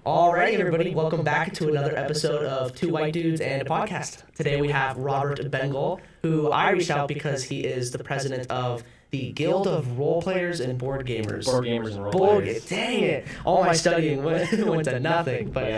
Alrighty, everybody, welcome back to another episode of Two White Dudes and a Podcast. Today we have Robert Bengel, who I reached out because he is the president of the Guild of Roleplayers and Boardgamers. Boardgamers and Roleplayers. Dang it! All my studying went to nothing. But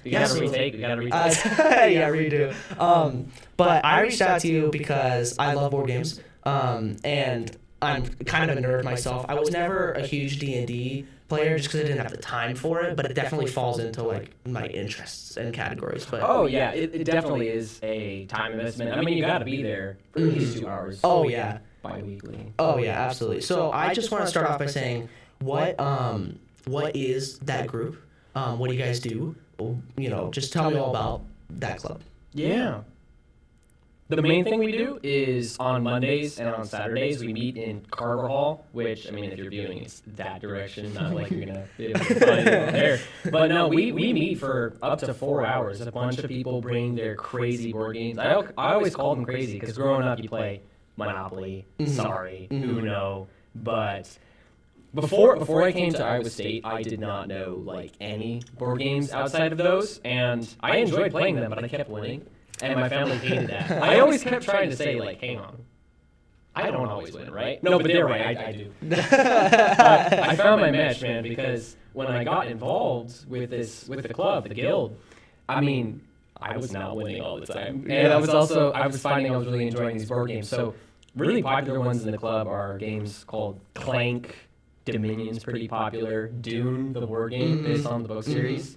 you gotta retake. You gotta retake. Yeah, redo. But I reached out to you because I love board games, and I'm kind of a nerd myself. I was never a huge D&D player just because I didn't have the time for it, but it definitely falls into like my interests and categories. But it definitely is a time investment. I mean, you gotta be there for at least 2 hours. Oh yeah. Bi-weekly. Oh yeah, absolutely. So I just want to start off by saying, what is that group? What do you guys do? You know, just tell me all about that club. Yeah. The main thing we do is on Mondays and on Saturdays we meet in Carver Hall, which, I mean, if you're viewing, it's that direction, not like you're going to be able to find it there. But no, we meet for up to 4 hours. A bunch of people bring their crazy board games. I always call them crazy because growing up you play Monopoly, Uno, but before I came to Iowa State, I did not know like any board games outside of those, and I enjoyed playing them, but I kept winning. And my family hated that. I always kept trying to say, like, hang on, I don't always win, right? No, but they're right, I do. I found my match, man, because when I got involved with the club, the guild, I mean, I was not winning all the time. And I was finding I was really enjoying these board games. So really popular ones in the club are games called Clank, Dominion's pretty popular, Dune, the board game based on the book series.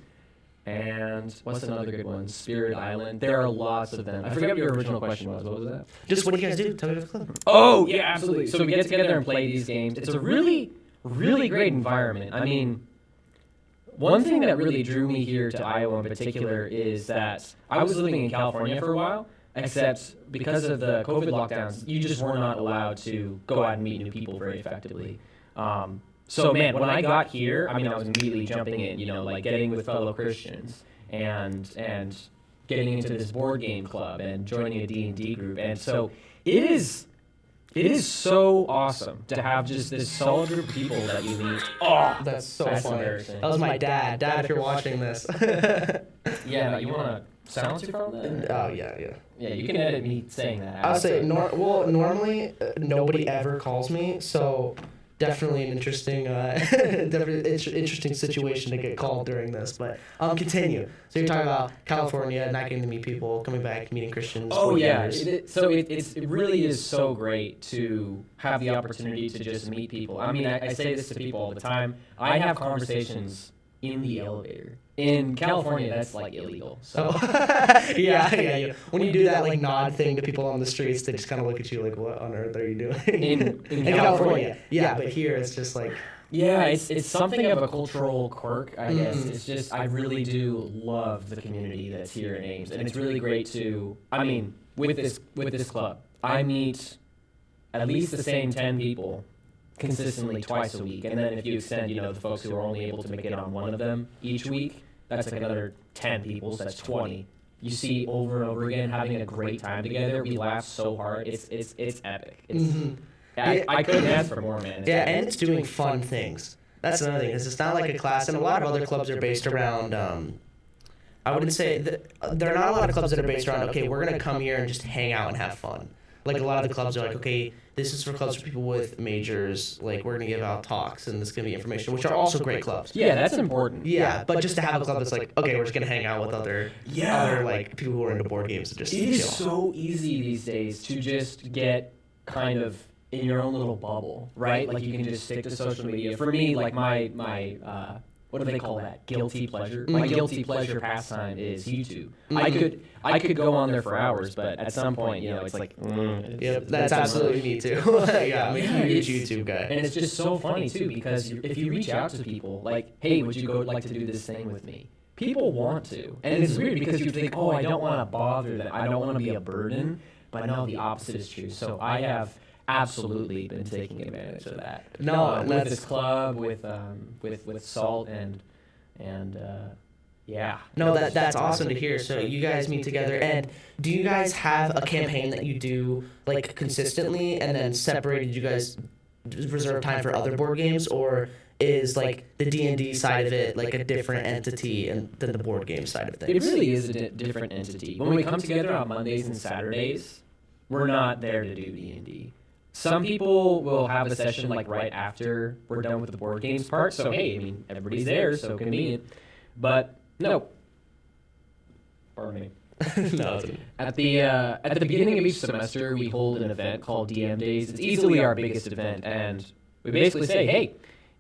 And what's another good one? Spirit Island. There are lots of them. I forget what your original question was. What was that? Just what do you guys do? Tell me about the club. Oh, yeah, absolutely. So we get together and play these games. It's a really, really great environment. I mean, one thing that really drew me here to Iowa in particular is that I was living in California for a while, except because of the COVID lockdowns, you just were not allowed to go out and meet new people very effectively. So, man, when I got here, I mean, I was immediately jumping in, you know, like getting with fellow Christians and getting into this board game club and joining a D&D group. And so it is so awesome to have just this solid group of people that you meet. Oh, that's so That's funny. embarrassing. That was my dad. Dad, if you're watching this. Yeah, you want to silence your phone then? Oh, yeah. Yeah, you can edit me saying that. I'll say, normally nobody ever calls me, so definitely an interesting, interesting situation to get called during this. But continue. So you're talking about California, not getting to meet people, coming back, meeting Christians. Oh yeah. It really is so great to have the opportunity to just meet people. I mean, I say this to people all the time. I have conversations in the elevator. In California, that's like illegal. So yeah. When you do that like nod thing to people on the streets, they just kind of look at you like, "What on earth are you doing?" In California. Yeah, but here it's just like. Yeah, it's something of a cultural quirk, I guess. It's just, I really do love the community that's here in Ames, and it's really great to, I mean, with this club, I meet at least the same 10 people consistently twice a week, and then if you extend, you know, the folks who are only able to make it on one of them each week, that's like another 10 people, so that's 20. You see over and over again having a great time together. We laugh so hard. It's epic. I couldn't ask for more, man. And it's doing fun things. That's another thing. It's not like a class, and a lot of other clubs are based around. I wouldn't say there are not a lot of clubs that are based around. Okay, we're gonna come here and just hang out and have fun. Like a lot of the clubs are like, okay, this is for clubs for people with majors. Like we're gonna give out talks, and this is gonna be information, which are also great clubs. Yeah, that's important. Yeah, but just to have a club that's like, okay, we're just gonna hang out with other like people who are into board games and just. It is so easy these days to just get kind of in your own little bubble, right? Like you can just stick to social media. For me, like my what do they call that? Guilty pleasure. My guilty pleasure pastime is YouTube. I could go on there for hours, but at some point, you know, it's like. Yep, that's absolutely me too. Yeah, I'm a huge YouTube guy. And it's just so funny too because if you reach out to people like, hey, would you like to do this thing with me? People want to, and it's weird because you think, oh, I don't want to bother them. I don't want to be a burden, but no, the opposite is true. So I have absolutely been taking advantage of that. With this club, with Salt and yeah. No, that's awesome to hear. So you guys meet together, and do you guys have a campaign that you do like consistently, and then separated you guys reserve time for other board games, or is like the D&D side of it like a different entity than the board game side of things? It really is a different entity. When we come together on Mondays and Saturdays, we're not there to do D&D. Some people will have a session like right after we're done with the board games part. So hey, I mean, everybody's there, so convenient. But no. Pardon me. No. At the beginning of each semester, we hold an event called DM Days. It's easily our biggest event, and we basically say, hey,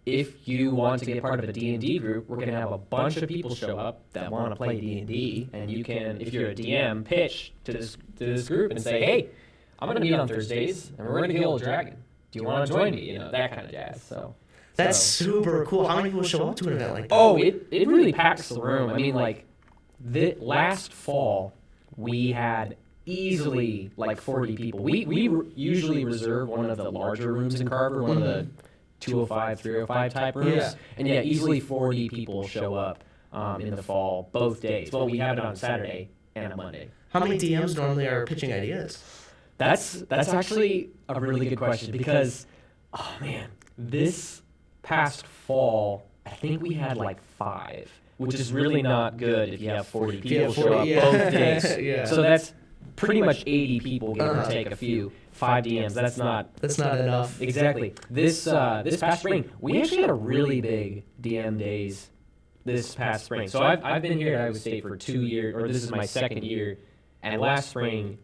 if you want to get part of a D&D group, we're going to have a bunch of people show up that want to play D&D, and you can, if you're a DM, pitch to this group and say, hey, I'm going to meet on Thursdays, and we're going to kill a dragon. Do you want to join me? You know, that kind of jazz. So That's super cool. How many people show up to an event like that? Oh, it really packs the room. I mean, like, last fall, we had easily like 40 people. We usually reserve one of the larger rooms in Carver, one of the 205, 305 type rooms. Yeah. And yeah, easily 40 people show up in the fall, both days. Well, we have it on Saturday and a Monday. How many DMs normally are pitching ideas? That's actually a really good question because, oh man, this past fall, I think we had like 5, which is really not good if you have 40 people show up both days. Yeah. So that's pretty much 80 people, give or take a few. 5 DMs, that's not enough. Exactly. This past spring, we actually had a really big DM days this past spring. So I've been here at Iowa State for 2 years, or this is my 2nd year, and last spring,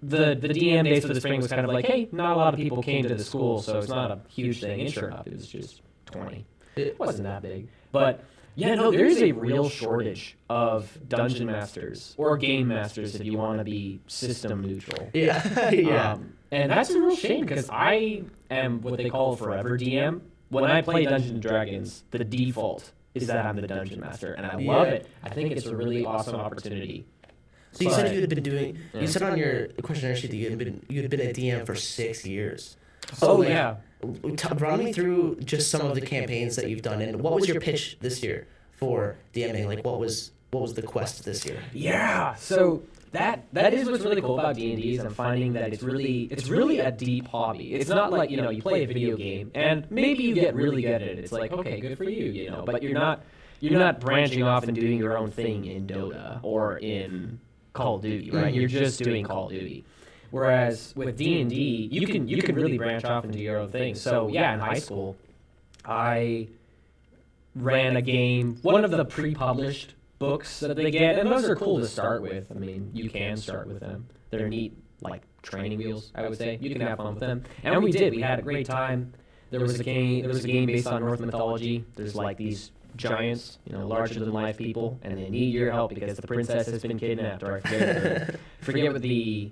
the DM days for the spring was kind of like, hey, not a lot of people came to the school, so it's not a huge thing. And sure enough, it was just 20. It wasn't that big. But yeah, no, there's a real shortage of dungeon masters or game masters if you want to be system neutral. Yeah. Yeah. And that's a real shame because I am what they call a forever DM. When I play Dungeons and Dragons, the default is that I'm the dungeon master, and I love it. I think it's a really awesome opportunity. So you said you had been doing. You said on your questionnaire sheet that you had been a DM for 6 years. So yeah. Run me through just some of the campaigns that you've done, and what was your pitch this year for DMing? Like, what was the quest this year? Yeah. So that is what's really cool about D&D is I'm finding that it's really a deep hobby. It's not like, you know, you play a video game and maybe you get really good at it. It's like, okay, good for you, you know, but you're not branching off and doing your own thing in Dota or in Call of Duty, right? You're just doing Call of Duty. Whereas with D&D, you can really branch off and do your own thing. So yeah, in high school, I ran a game, one of the pre-published books that they get, and those are cool to start with. I mean, you can start with them. They're neat, like training wheels, I would say. You can have fun with them. And we did. We had a great time. There was a game based on Norse mythology. There's like these giants, you know, larger than life people, and they need your help because the princess has been kidnapped, or I forget what the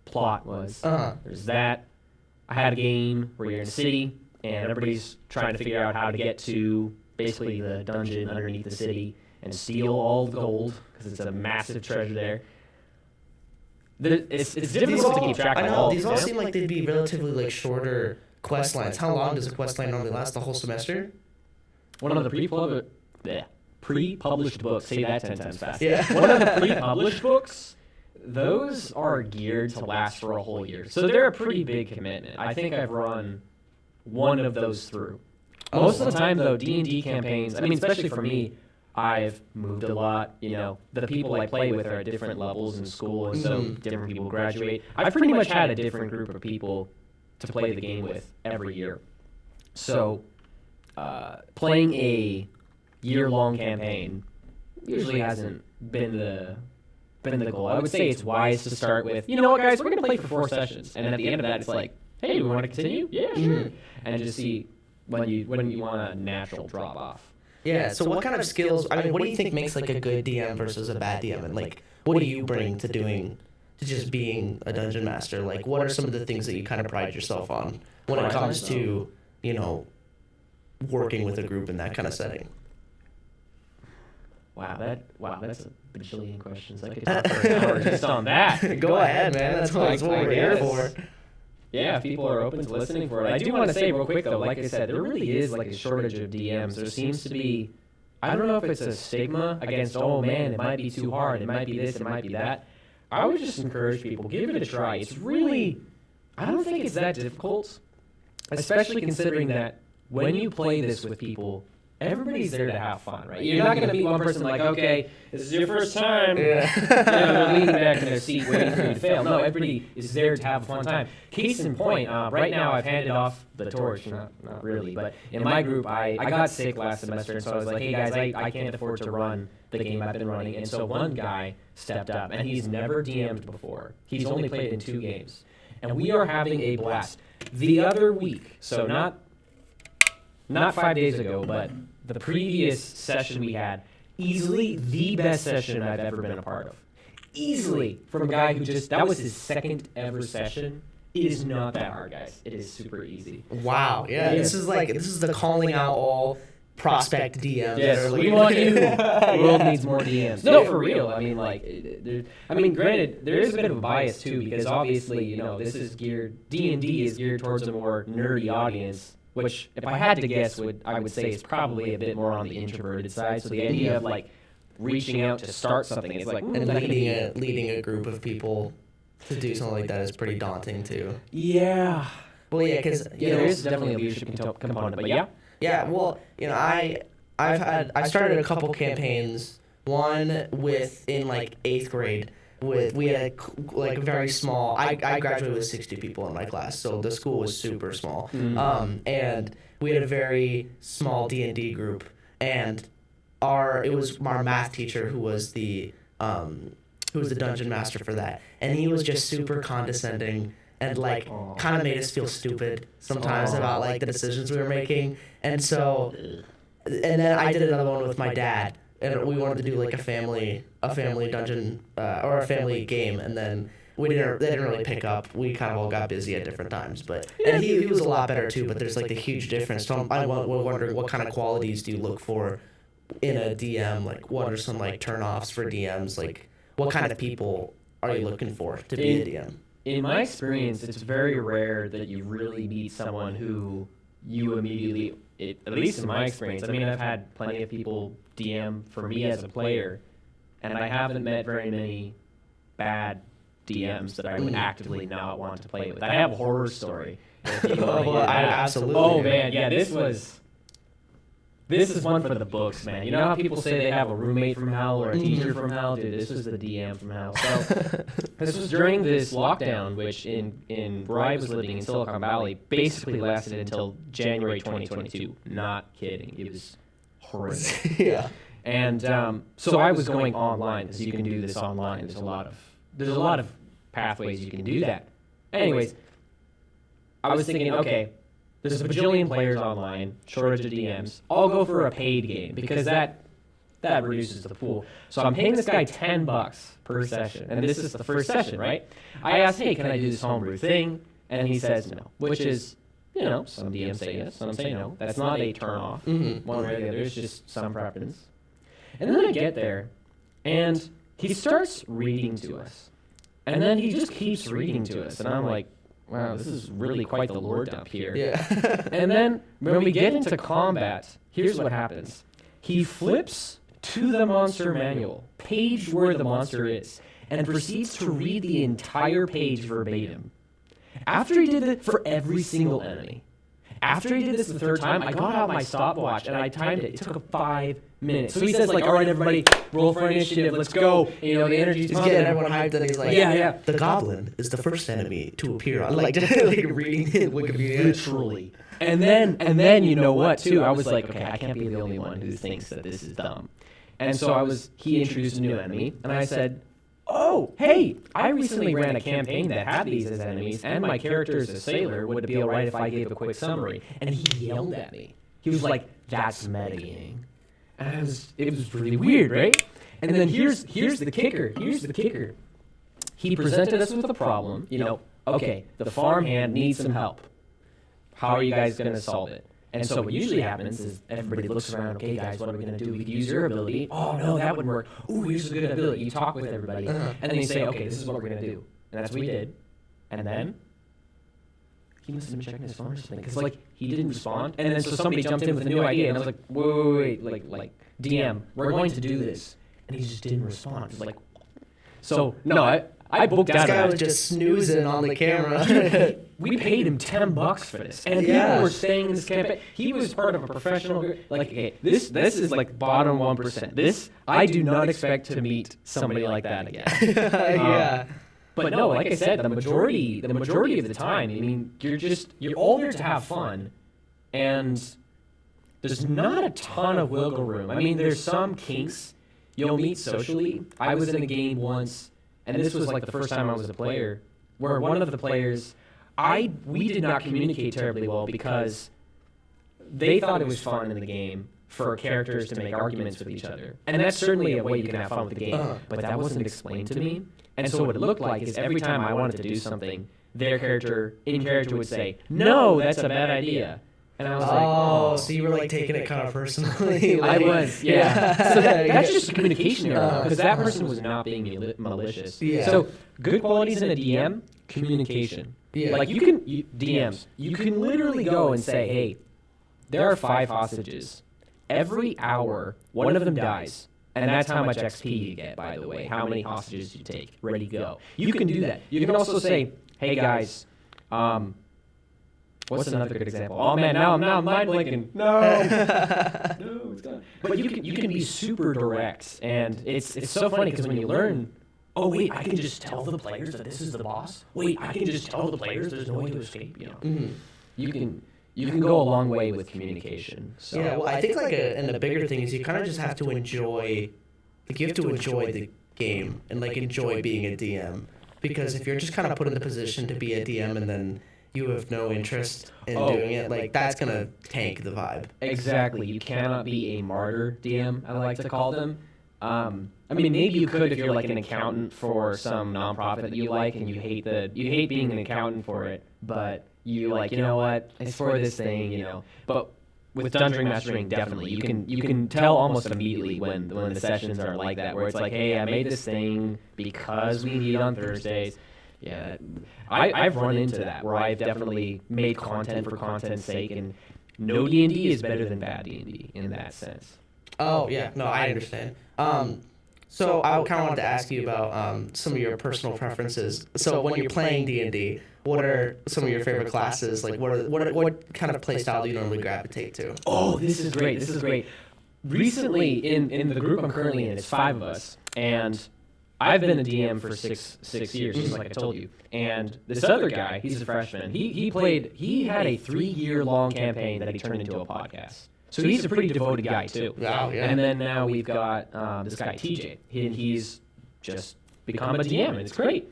plot was. There's that. I had a game where you're in a city and everybody's trying to figure out how to get to basically the dungeon underneath the city and steal all the gold because it's a massive treasure there. It's difficult to keep track of. I know these all seem like they'd be relatively like shorter quest lines. How long does a quest line normally last? The whole semester? One of the pre-published books. Say that 10 times fast. Yeah. One of the pre-published books. Those are geared to last for a whole year. So they're a pretty big commitment. I think I've run one of those through. Most of the time, though, D&D campaigns, I mean, especially for me, I've moved a lot. You know, the people I play with are at different levels in school, and so different people graduate. I've pretty much had a different group of people to play the game with every year. So playing a year-long campaign usually hasn't been the goal. I would say it's wise to start with, you know what, guys, we're going to play for 4 sessions. And then at the end of that, it's like, hey, do we want to continue? Yeah, sure. And just see when you want a natural drop-off. Yeah, so what kind of skills, I mean, what do you think makes like a good DM versus a bad DM? And like, what do you bring to just being a dungeon master? Like, what are some of the things that you kind of pride yourself on when it comes to, you know, working with a group in that kind of setting? Wow, that's a bajillion questions. I could talk for an hour just on that. Go ahead, man. That's what we're here for. Yeah, if people are open to listening for it. I do want to say real quick, though, like I said, there really is like a shortage of DMs. There seems to be, I don't know if it's a stigma against, oh man, it might be too hard, it might be this, it might be that. I would just encourage people, give it a try. It's really, I don't think it's that difficult, especially considering that when you play this with people, everybody's there to have fun, right? You're not going to meet one person like, okay, this is your first time. They're leaning back in their seat waiting for you to fail. No, everybody is there to have a fun time. Case in point, right now I've handed off the torch, not really, but in my group, I got sick last semester, and so I was like, hey guys, I can't afford to run the game I've been running. And so one guy stepped up, and he's never DM'd before. He's only played in 2 games. And we are having a blast. The other week, so not 5 days ago, but the previous session we had, easily the best session I've ever been a part of. Easily, from a guy who that was his second ever session. It is not that hard, guys. It is super easy. Wow, yeah. This is the calling out all prospect DMs. Yes, we want you. The world needs more DMs. No, for real. I mean, granted, there is a bit of a bias too, because obviously, this is D&D is geared towards a more nerdy audience, which, if I had to guess, I would say is probably a bit more on the introverted side. So the idea of reaching out to start something is like, and leading a group of people to do something like that is pretty daunting too. Yeah. Well, yeah, because there is definitely a leadership component, but yeah. Yeah, well, I started a couple campaigns. One in 8th grade. We had a very small. I graduated with 60 people in my class, so the school was super small. And we had a very small D&D group, and it was our math teacher who was the dungeon master for that, and he was just super condescending and kind of made us feel stupid sometimes about the decisions we were making. And so, and then I did another one with my dad, and we wanted to do a family dungeon or a family game, and then they didn't really pick up. We kind of all got busy at different times, and he was a lot better too. But there's a huge difference. So I wondering what kind of qualities do you look for in a DM? What are some turnoffs for DMs? What kind of people are you looking for to be a DM? In my experience, it's very rare that you really meet someone who you immediately, at least in my experience, I've had plenty of people DM for me as a player, and I haven't met very many bad DMs that I would actively not want to play with. I have a horror story. Absolutely. Oh, man, yeah, this is one for the books, man. You know how people say they have a roommate from hell or a teacher from hell? Dude, this was the DM from hell. So this was during this lockdown, which in where I was living in Silicon Valley basically lasted until January 2022. Not kidding. It was horrific. Yeah. And so I was going online, because you can do this online. There's a lot of pathways you can do that. Anyways, I was thinking, okay, there's a bajillion players online, shortage of DMs. I'll go for a paid game, because that reduces the pool. So I'm paying this guy $10 per session, and this is the first session, right? I asked, hey, can I do this homebrew thing? And he says no, which is, some DMs say yes, some say no. That's not a turn-off, one way or the other. It's just some preference. And then I get there, and he starts reading to us. And then he just keeps reading to us, and I'm like, wow, this is really quite the lore dump here. Yeah. And then when we get into combat, here's what happens. He flips to the monster manual, page where the monster is, and proceeds to read the entire page verbatim. After he did it for every single enemy. After he did this the third time, I got out my stopwatch and I timed it. It took 5 minutes. So he says, all right, everybody, roll for initiative, let's go. The energy's pumping. He's getting everyone hyped, and he's like, yeah. The goblin is the first enemy to appear on, reading Wikipedia. Literally. And then you know what, too? I was like, okay, I can't be the only one who thinks that this is dumb. And so he introduced a new enemy, and I said, oh, hey, I recently ran a campaign that had these as enemies, and my character is a sailor. Would it be all right if I gave a quick summary? And he yelled at me. He was like, that's metagaming. And it was really weird, right? And then here's the kicker. Here's the kicker. He presented us with a problem. Okay, the farmhand needs some help. How are you guys going to solve it? And so what usually happens is everybody looks around, okay, guys, what are we going to do? We could use your ability. Oh, no, that wouldn't work. Ooh, here's a good ability. You talk with everybody. And then you say, okay, this is what we're going to do. And that's what we did. And then he must have been checking his phone or something, because, he didn't respond. And then so somebody jumped in with a new idea, and I was like, wait, DM, we're going to do this. And he just didn't respond. So, no, I booked out. This guy was just snoozing on the camera. We paid him $10 for this, and Yeah. people were staying in this campaign. He was part of a professional group. Like, okay, this is like bottom 1%. This I do not expect to meet somebody like that again. Yeah. But no, like I said, the majority of the time, I mean, you're all there to have fun, and there's not a ton of wiggle room. I mean, there's some kinks you'll meet socially. I was in a game once, and this was like the first time I was a player, where one of the players, we did not communicate terribly well because they thought it was fun in the game for characters to make arguments with each other. And that's certainly a way you can have fun with the game, but that wasn't explained to me. And so what it looked like is every time I wanted to do something, their character would say, "No, that's a bad idea." And I was like, "Oh, so you were like taking it kind of personally." Like, I was, yeah. So that's just a communication error, because that person was not being malicious. Yeah. So good qualities in a DM, communication. Yeah. Like DMs, you can literally go and say, "Hey, there are 5 hostages. Every hour, one of them dies. And that's how much XP you get, by the way. How many hostages you take. Ready, go." You can do that. You can also say, "Hey, guys, what's another good example? Oh, man, now I'm mind blanking. No. No, it's gone." But you can be super direct. And it's so funny because when you learn, oh, wait, I can just tell the players that this is the boss. Wait, I can just tell the players there's no way to escape, you know. Mm-hmm. You can go a long way with communication. So. Yeah, well, I think and the bigger thing is you kind of just have to enjoy, like you have to enjoy the game and like enjoy being a DM, because if you're just kind of put in the position to be a DM and then you have no interest in doing it, like that's gonna tank the vibe. Exactly. You cannot be a martyr DM, I like to call them. I mean, maybe you could if you're like an accountant for some nonprofit that you like and you hate being an accountant for it, but you like, you know what, it's for this thing, you know. But with Dungeon Mastering, definitely, you can tell almost immediately when the sessions are like that, where it's like, hey, I made this thing because we meet on Thursdays. Yeah, I've run into that, where I've definitely made content for content's sake, and no D&D is better than bad D&D in that sense. Oh, yeah. No, I understand. So I kind of wanted to ask you about some of your personal preferences. So when you're playing D&D, what are some of your favorite classes? Like, what kind of play style do you normally gravitate to? Oh, this is great. Recently, in the group I'm currently in, it's 5 of us, and I've been a DM for six years, just like I told you. And this other guy, he's a freshman. He had a 3-year-long campaign that he turned into a podcast. So he's a pretty devoted guy, too. Wow, yeah. And then now we've got this guy, TJ. He's just become a DM, and it's great.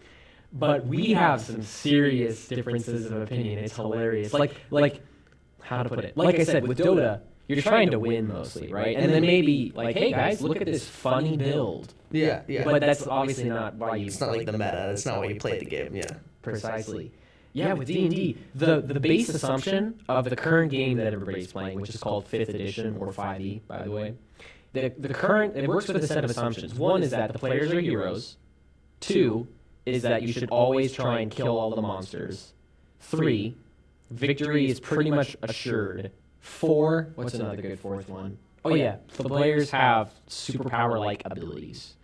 But we have some serious differences of opinion. It's hilarious. Like how to put it? Like I said, with Dota, you're trying to win mostly, right? And then maybe, like, hey, guys, look at this funny build. Yeah. But that's obviously not why you... It's not like the meta. It's not why you play the game, yeah. Precisely. Yeah, with D&D, the base assumption of the current game that everybody's playing, which is called 5th edition, or 5e, by the way, it works with a set of assumptions. 1 is that the players are heroes. 2 is that you should always try and kill all the monsters. 3, victory is pretty much assured. 4, what's another good 4th one? Oh yeah, the players have superpower-like abilities.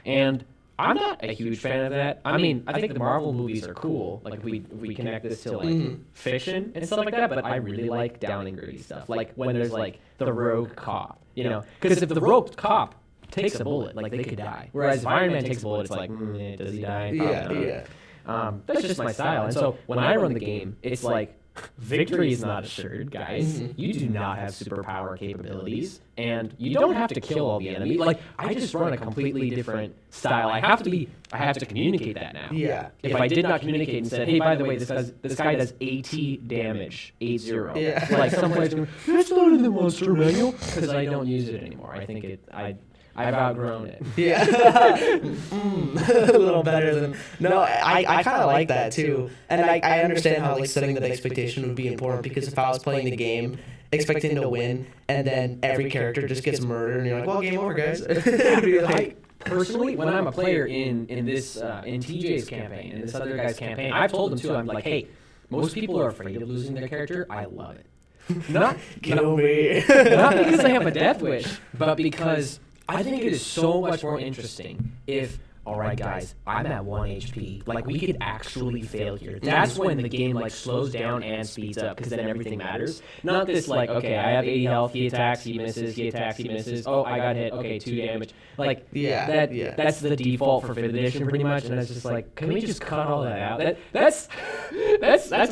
And I'm not a huge fan of that. I mean, I think the Marvel movies are cool. Like, we connect this to, like, fiction and stuff like that, but I really like down and gritty stuff. Like, when there's, like, the rogue cop, you know? Because if the rogue cop takes a bullet, like, they could die. Whereas if Iron Man takes a bullet, it's like, does he die? Yeah. That's just my style. And so when I run the game, it's like, victory is not assured, guys. You do not have superpower capabilities, and you don't have to kill all the enemy. Like, I just run a completely different style. I have to communicate that now. Yeah. If I did not communicate and said, hey, by the way, this guy does 80 damage, 80. Yeah. Like, some players go, that's not in the monster manual, because I don't use it anymore. I think I've outgrown it. Yeah. A little better than... No, I kind of like that, too. And I understand how, like, setting that expectation would be important, because if I was playing the game expecting to win, and then every character just gets murdered, and you're like, well, game over, guys. Personally, when I'm a player in TJ's campaign, in this other guy's campaign, I've told them, too, I'm like, hey, most people are afraid of losing their character. I love it. Not Kill me. Not because I have a death wish, but because... I think it is so much more interesting if all right, guys, I'm at 1 HP. Like, we could actually fail here. That's when the game, like, slows down and speeds up, because then everything matters. Not this, like, okay, I have 80 health, he attacks, he misses, he attacks, he misses. Oh, I got hit. Okay, 2 damage. Like, that's the default for 5th edition, pretty much, and it's just like, can we just cut all that out? That's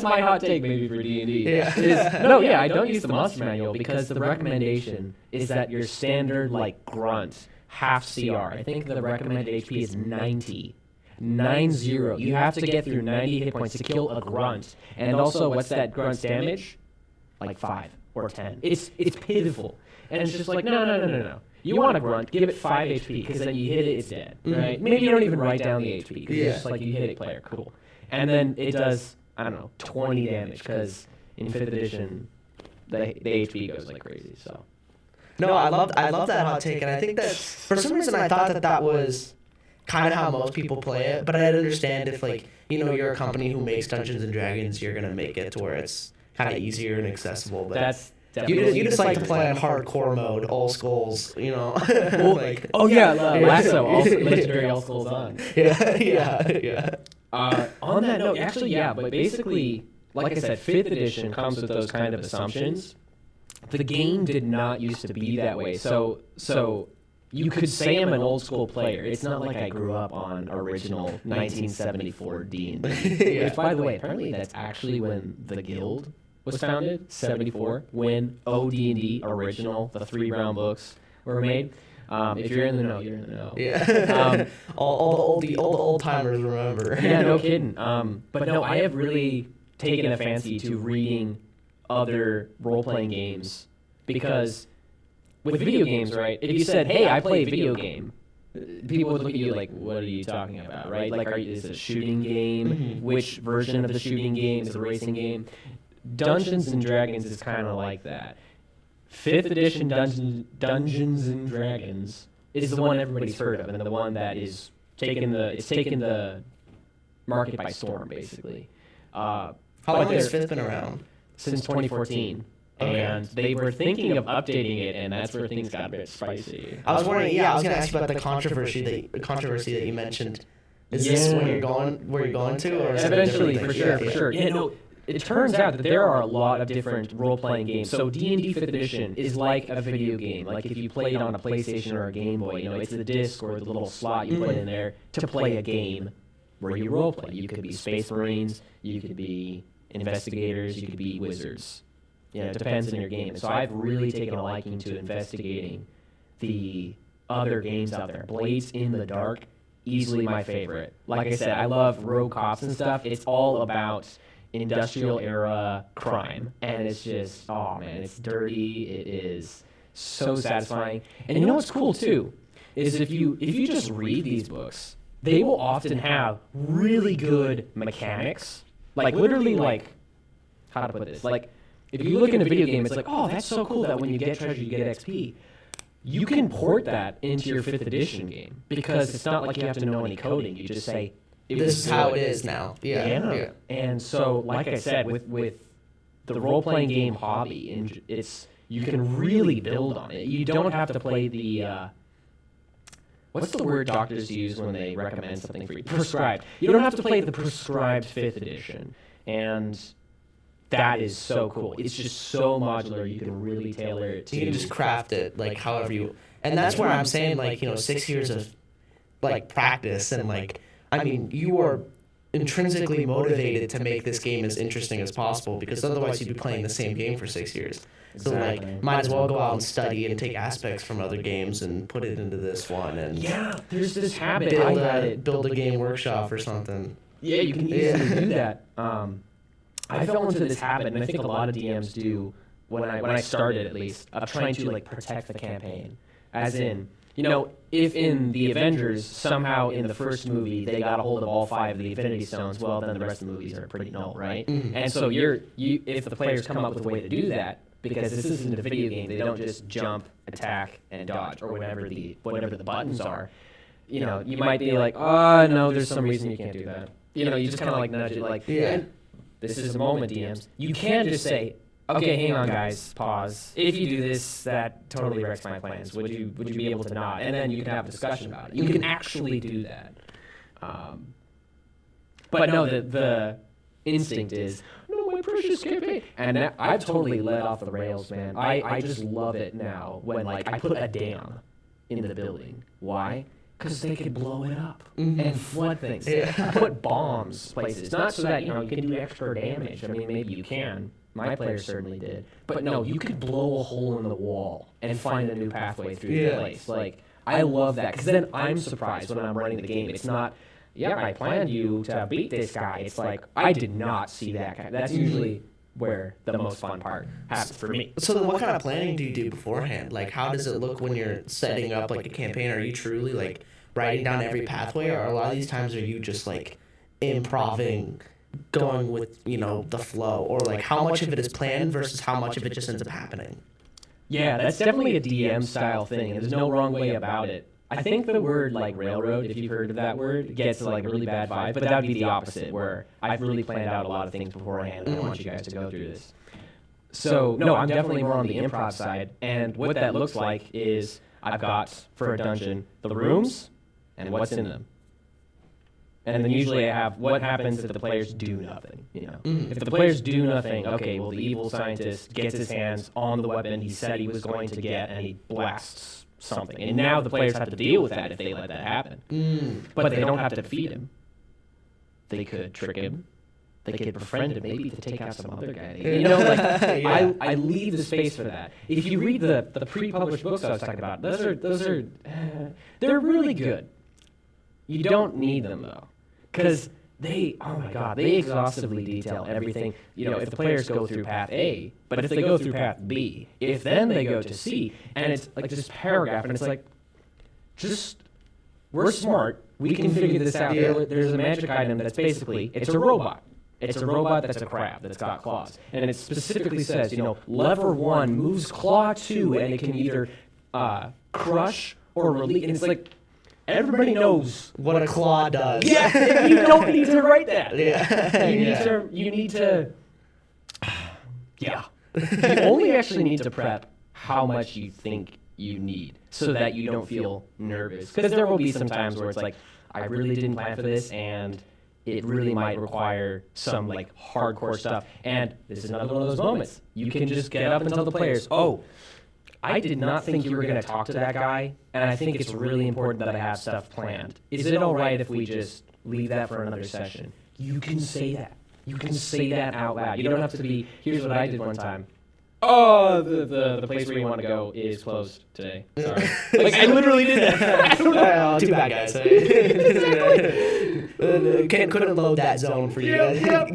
my hot take, maybe, for D&D. I don't use the monster manual, because the recommendation is that your standard, like, grunt, half CR. I think the recommended HP is 90. 90. You have to get through 90 hit points to kill a grunt. And also, what's that grunt's damage? Like 5 or 10. It's pitiful. And it's just like, no. You want a grunt, give it 5 HP, because then you hit it, it's dead. Right? Maybe you don't even write down the HP, because it's just like you hit it, player, cool. And then it does, I don't know, 20 damage, because in 5th edition, the HP goes like crazy, so... No, I love that hot take, and I think that for some reason I thought that was kind of how most people play it, but I'd understand if, like, you know, you're a company who makes Dungeons and Dragons, you're gonna make it to where it's kind of easier and accessible. But that's you just like to play on hardcore mode, all skulls, you know. Like, Lasso, legendary all skulls on. Yeah. On that note, actually, but basically, like I said, 5th edition comes with those kind of assumptions. The game did not used to be that way. So you could say I'm an old school player. It's not like I grew up on original 1974 D&D. Which, by the way, apparently that's actually when the guild was founded, 74, when OD&D original, the 3 brown books were made. If you're in the know, you're in the know. Yeah. all the old timers remember. Yeah, no kidding. But no, I have really taken a fancy to reading other role-playing games, because with video games, right, if you said, hey, I play a video game, people would look at you like, what are you talking about, right? Like, is it a shooting game? Mm-hmm. Which version of the shooting game is a racing game? Dungeons and Dragons is kind of like that. 5th edition Dungeons and Dragons is the one everybody's heard of, and the one that is taking the market by storm, basically. How long has 5th been around? Since 2014. Okay. And they were thinking of updating it, and that's where things got a bit spicy. I was wondering, I was going to ask you about the controversy that you mentioned. Is this where you're going to? Or is eventually, for sure. Yeah, no, it turns out that there are a lot of different role-playing games. So D&D 5th edition is like a video game. Like if you play it on a PlayStation or a Game Boy, you know, it's the disc or the little slot you put in there to play a game where you role-play. You could be Space Marines, you could be investigators, you could be wizards. You know, it depends on your game. So I've really taken a liking to investigating the other games out there. Blades in the Dark, easily my favorite. Like I said, I love rogue cops and stuff. It's all about industrial era crime, and it's just, oh man, it's dirty. It is so satisfying. And you know what's cool too is if you just read these books, they will often have really good mechanics. Like literally, like, how to put this? Like, if you look in a video game, it's like, oh, that's so cool that when you get treasure, you get XP. You can port that into your 5th edition game, because it's not like you have to know any coding. You just say, this is how it is now. Yeah. And so, like I said, with the role-playing game hobby, you can really build on it. You don't have to play the... what's the word doctors use when they recommend something for you? Prescribed. You don't have to play the prescribed 5th edition. And that is so cool. It's just so modular. You can really tailor it to... You can just craft it, like, however you... And that's where I'm saying, like, you know, 6 years of, like, practice and, like... I mean, you are intrinsically motivated to make this game as interesting as possible, because otherwise you'd be playing the same game for 6 years. So, like, might as well go out and study and take aspects from other games and put it into this one. And yeah, there's this habit. Build a game workshop or something. Yeah, you can easily do that. I fell into this habit, and I think a lot of DMs do, when I started at least, of trying to, like, protect the campaign. As in, you know, if in the Avengers, somehow in the first movie, they got a hold of all 5 of the Infinity Stones, well, then the rest of the movies are pretty null, right? Mm-hmm. And so if the players come up with a way to do that, because this isn't a video game, they don't just jump, attack, and dodge, or whatever the buttons are. You know, you might be like, oh, no, there's some reason you can't do that. You know, you just kind of like nudge it, like, this is a moment, DMs. You can just say, okay, hang on, guys, pause. If you do this, that totally wrecks my plans. Would you be able to not? And then you can have a discussion about it. You can actually do that. But no, the instinct is, no, my precious campaign. And that, I've totally let off the rails, man. I just love it now when, like, I put a dam in the building. Why? Because they could blow it up and flood things. Put bombs places. Not so that, you can do extra damage. I mean, maybe you can. My players certainly did. But no, you could blow a hole in the wall and find a new pathway through the place. Like, I love that. Because then I'm surprised when I'm running the game. It's not, I planned you to beat this guy. It's like, I did not see that guy. That's usually where the most fun part happens for me. So then what kind of planning do you do beforehand? Like, how does it look when you're setting up, like, a campaign? Are you truly, like, writing down every pathway? Or a lot of these times are you just, like, improving, going with, the flow? Or, like, how much of it is planned versus how much of it just ends up happening? Yeah, that's definitely a DM style thing. There's no wrong way about it. I think the word, like, railroad, if you've heard of that word, gets, like, a really bad vibe, but that would be the opposite, where I've really planned out a lot of things beforehand, and I want you guys to go through this. So, no, I'm definitely more on the improv side, and what that looks like is I've got, for a dungeon, the rooms and what's in them. And then usually I have what happens if the players do nothing, If the players do nothing, okay, well, the evil scientist gets his hands on the weapon he said he was going to get, and he blasts something. And now the players have to deal with that if they let that happen. But they don't have to defeat him. They could trick him. They could befriend him, maybe to take out some other guy. I leave the space for that. If you read the pre-published books I was talking about, those are they're really good. You don't need them, though, because they exhaustively detail everything. If the players go through path A, but if they go through path B, if then they go to C, and it's like this paragraph, and it's like, we're smart, we can figure this out. There's a magic item that's basically, it's a robot. It's a robot that's a crab that's got claws, and it specifically says, lever 1 moves claw 2, and it can either crush or release. And it's like, everybody knows what a claw does. Yeah, you don't need to write that. Yeah. You need to. Yeah. You only actually need to prep how much you think you need so that you don't feel nervous. Because there will be some times where it's like, I really didn't plan for this, and it really might require some, like, hardcore stuff. And this is another one of those moments. You can just get up and tell the players, I did not think you were going to talk to that guy, and I think it's really important that I have stuff planned. Is it all right if we just leave that for another session? You can say that. You can say that out loud. You don't have to be, here's what I did one time. Oh, the place where you want to go is closed today. Sorry. Like, I literally did that. Too bad, guys. Couldn't load that zone for you.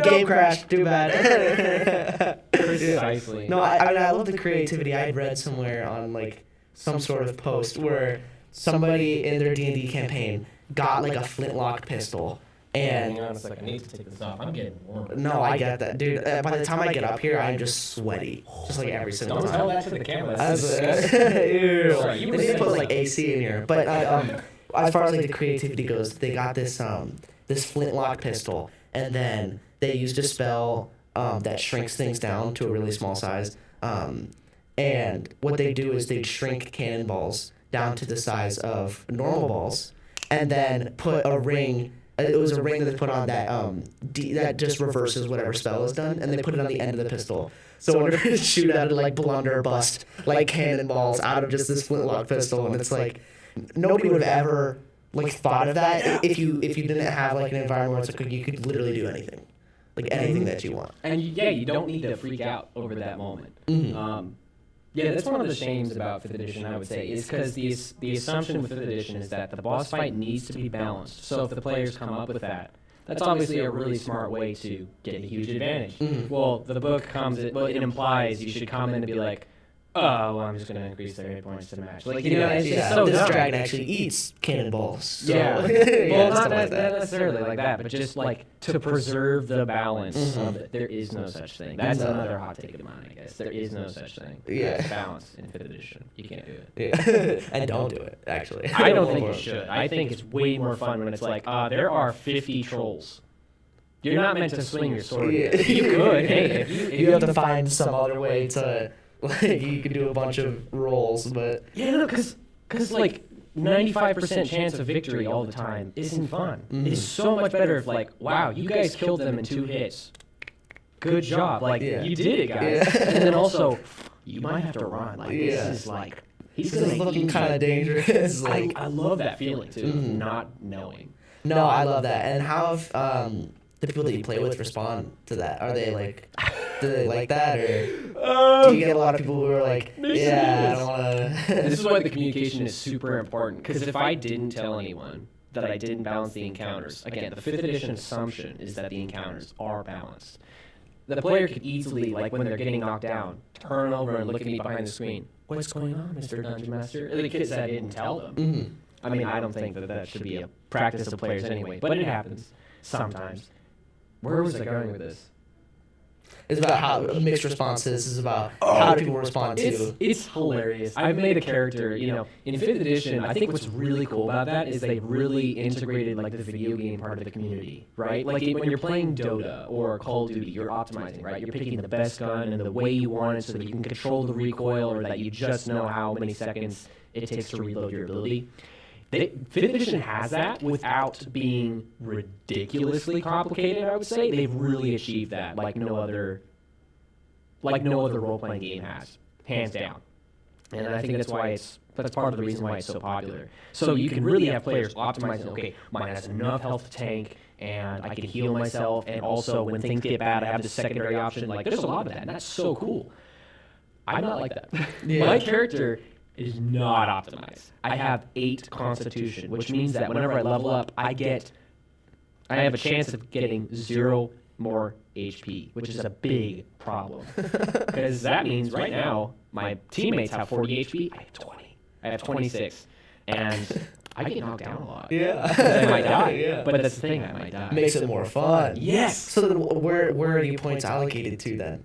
Game crash. Too bad. Precisely. No, I love the creativity. I had read somewhere on, like, some sort of post where somebody in their D&D campaign got, like, a flintlock pistol. And hang on a second, I need to take this off. I'm getting warm. No, I get that, dude. By the time I get up here, I'm just sweaty, just like every single time. Don't tell that to the camera. That's Ew. Sorry, They need to put like AC in here. But as far as like the creativity goes, they got this this flintlock pistol, and then they used a spell that shrinks things down to a really small size. And what they do is they shrink cannonballs down to the size of normal balls, and then put a ring. It was a ring that they put on that that just reverses whatever spell is done, and they put it on the end of the pistol. So whenever you shoot at it, like blunder or bust, like cannonballs out of just this flintlock pistol, and it's like nobody would have ever like thought of that if you didn't have like an environment where it's like you could literally do anything, like anything that you want. And you don't need to freak out over that moment. Yeah, that's one of the shames about 5th edition, I would say, is because the assumption with 5th edition is that the boss fight needs to be balanced. So if the players come up with that, that's obviously a really smart way to get a huge advantage. Well, the book it implies you should come in and be like, oh, well, I'm just going to increase their hit points to the match. Like, it's just so this dumb. dragon actually eats cannonballs. So. Yeah. Yeah, Well, not like necessarily like that, but just like to preserve the balance of it. There is no such thing. That's another hot take of mine, I guess. There is no such thing. Yeah. Balance in 5th edition. You can't do it. Yeah. And don't do it, actually. I don't think you should. I think it's way more fun when it's like, there are 50 trolls. You're not meant to swing your sword. Yeah. You could. Hey, if you have to find some other way to, like, you could do a bunch of rolls, but yeah, no, because like 95% chance of victory all the time isn't fun. It's so much better if, like, wow, you guys killed them in 2 hits. Good job. Like, you did it, guys. And then also, you might have to run. Like, this is like, he's This is looking kind of dangerous. Like, I love that feeling, too, of not knowing. no, I love that. And how have the people that you play with respond to that? Are they like, do they like that, or do you get a lot of people who are like, yeah, I don't want to? This is why the communication is super important, because if I didn't tell anyone that I didn't balance the encounters, again, the 5th edition assumption is that the encounters are balanced. The player could easily, like when they're getting knocked down, turn over and look at me behind the screen. What's going on, Mr. Dungeon Master? The kids said I didn't tell them. I mean, I don't think that should be a practice of players anyway, but it happens sometimes. Where was I going with this? It's about how mixed responses is about how do people respond to. It's hilarious. I've made a character, you know, in 5th edition, I think what's really cool about that is they really integrated, like, the video game part of the community, right? Like, when you're playing Dota or Call of Duty, you're optimizing, right? You're picking the best gun and the way you want it so that you can control the recoil, or that you just know how many seconds it takes to reload your ability. 5th edition has that without being ridiculously complicated, I would say. They've really achieved that like no other role-playing game has, hands down. And I think that's part of the reason why it's so popular. So you can really have players optimizing, okay, mine has enough health to tank, and I can heal myself, and also when things get bad, I have the secondary option. Like, there's a lot of that, and that's so cool. I'm not like that. Yeah. My character is not optimized. I have 8 constitution, which means that whenever I level up, I have a chance of getting 0 more HP, which is a big problem. Because that means right now, my teammates have 40 HP, I have 20. I have 26. And I get knocked down a lot. Yeah. I might die. Yeah. But that's the thing, I might die. Makes it more fun. Yes. So then where are your points allocated to then?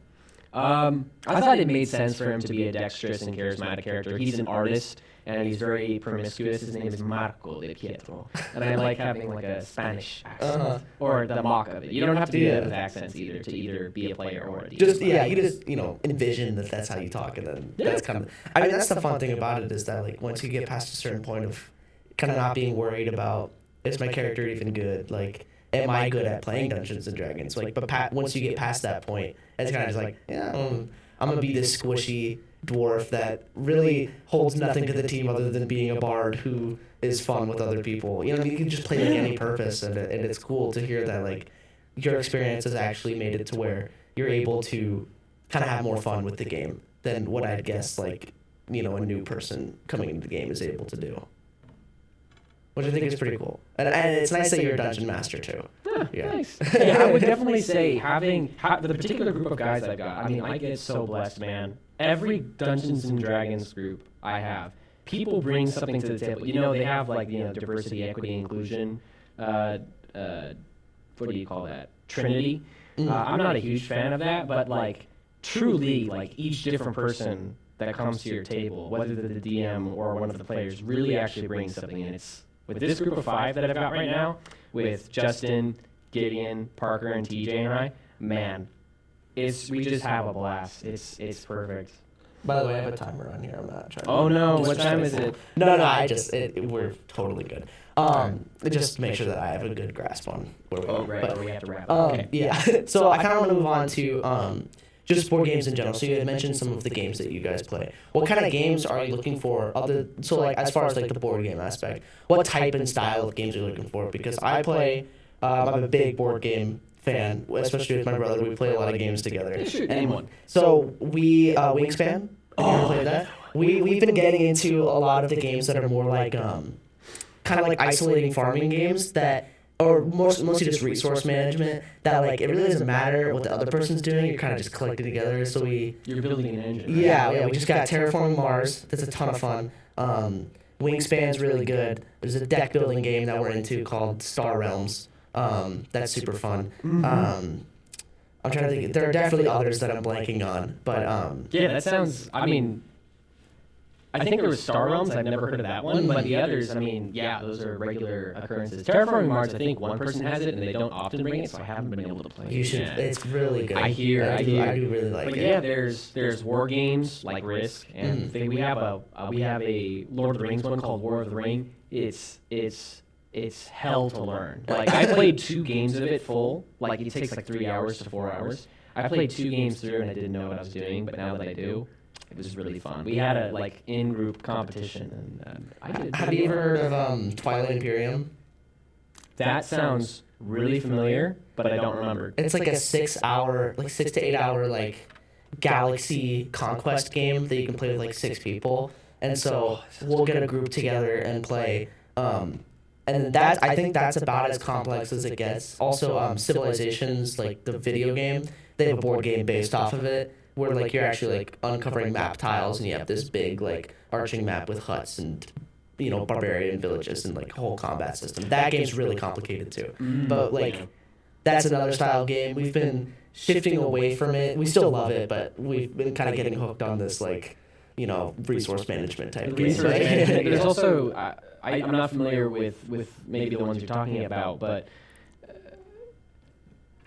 I thought it made sense for him to be a dexterous and charismatic character. He's an artist, and he's very promiscuous. His name is Marco de Pietro. And I like having like a Spanish accent, or the mock of it. You don't have to do that with accents either, to either be a player or a DM. You just envision that's how you talk, and then that's kind of. I mean, that's the fun thing about it, is that like once you get past a certain point of kind of not being worried about, is my character even good? Like, am I good at playing Dungeons and Dragons? Like, but once you get past that point, it's kind of just like, yeah, I'm gonna be this squishy dwarf that really holds nothing to the team other than being a bard who is fun with other people. You know, you can just play like any purpose, and it's cool to hear that like your experience has actually made it to where you're able to kind of have more fun with the game than what I'd guess like a new person coming into the game is able to do. Which I think is pretty cool. And it's nice that you're a dungeon master, too. Yeah. Nice. Yeah, I would definitely say having the particular group of guys I've got, I mean, I get so blessed, man. Every Dungeons and Dragons group I have, people bring something to the table. You know, they have, like, diversity, equity, inclusion. What do you call that? Trinity. I'm not a huge fan of that, but, like, truly, like, each different person that comes to your table, whether they're the DM or one of the players, really actually brings something in. With this group of 5 that I've got right now, with Justin, Gideon, Parker, and TJ and I, man, we just have a blast. It's perfect. By the way, I have a timer on here. I'm not trying. Oh no! What time is it? No. We're totally good. Just make sure that I have a good grasp on where we are. Right. But we have to wrap up. Okay. Yeah. So I kind of want to move on to just board games in general. So you had mentioned some of the games that you guys play. What kind of games are you looking for? As far as like the board game aspect, what type and style of games are you looking for? Because I play, I'm a big board game fan, especially with my brother. We play a lot of games together. Name one. So we Wingspan. Have you ever played that? We've been getting into a lot of the games that are more like kind of like isolating farming games that. Or mostly just resource management, that like it really doesn't matter what the other person's doing, you're kind of just collecting together. So you're building an engine. Yeah, we just got Terraforming Mars. That's a ton of fun. Wingspan's really good. There's a deck building game that we're into called Star Realms. That's super fun. I'm trying to think. There are definitely others that I'm blanking on, but yeah, that sounds. I mean, I think there was Star Realms. I've never heard of that one, but the others, I mean, yeah, those are regular occurrences. Terraforming Mars, I think one person has it, and they don't often bring it, so I haven't been able to play it. You should. yet. It's really good. I hear. I do really like But it. yeah, there's war games like Risk, and we have a Lord of the Rings one called War of the Ring. It's hell to learn. Like I played 2 games of it full. Like it takes like 3 hours to 4 hours. I played 2 games through and I didn't know what I was doing, but now that I do, it was really fun. We had a like in-group competition, and I did. Have you ever heard of Twilight Imperium? That sounds really familiar, but I don't remember. It's like a 6 to 8 hour like galaxy conquest game that you can play with like 6 people. And so we'll get a group together and play. And that I think that's about as complex as it gets. Also, Civilizations, like the video game, they have a board game based off of it, where like you're actually like uncovering map tiles, and you have this big like arching map with huts and barbarian villages and like whole combat system. That game's really complicated too. But like that's another style of game. We've been shifting away from it. We still love it, but we've been kind of getting hooked on this like resource management type game. Resource management. There's also I'm not familiar with maybe the ones you're talking about, but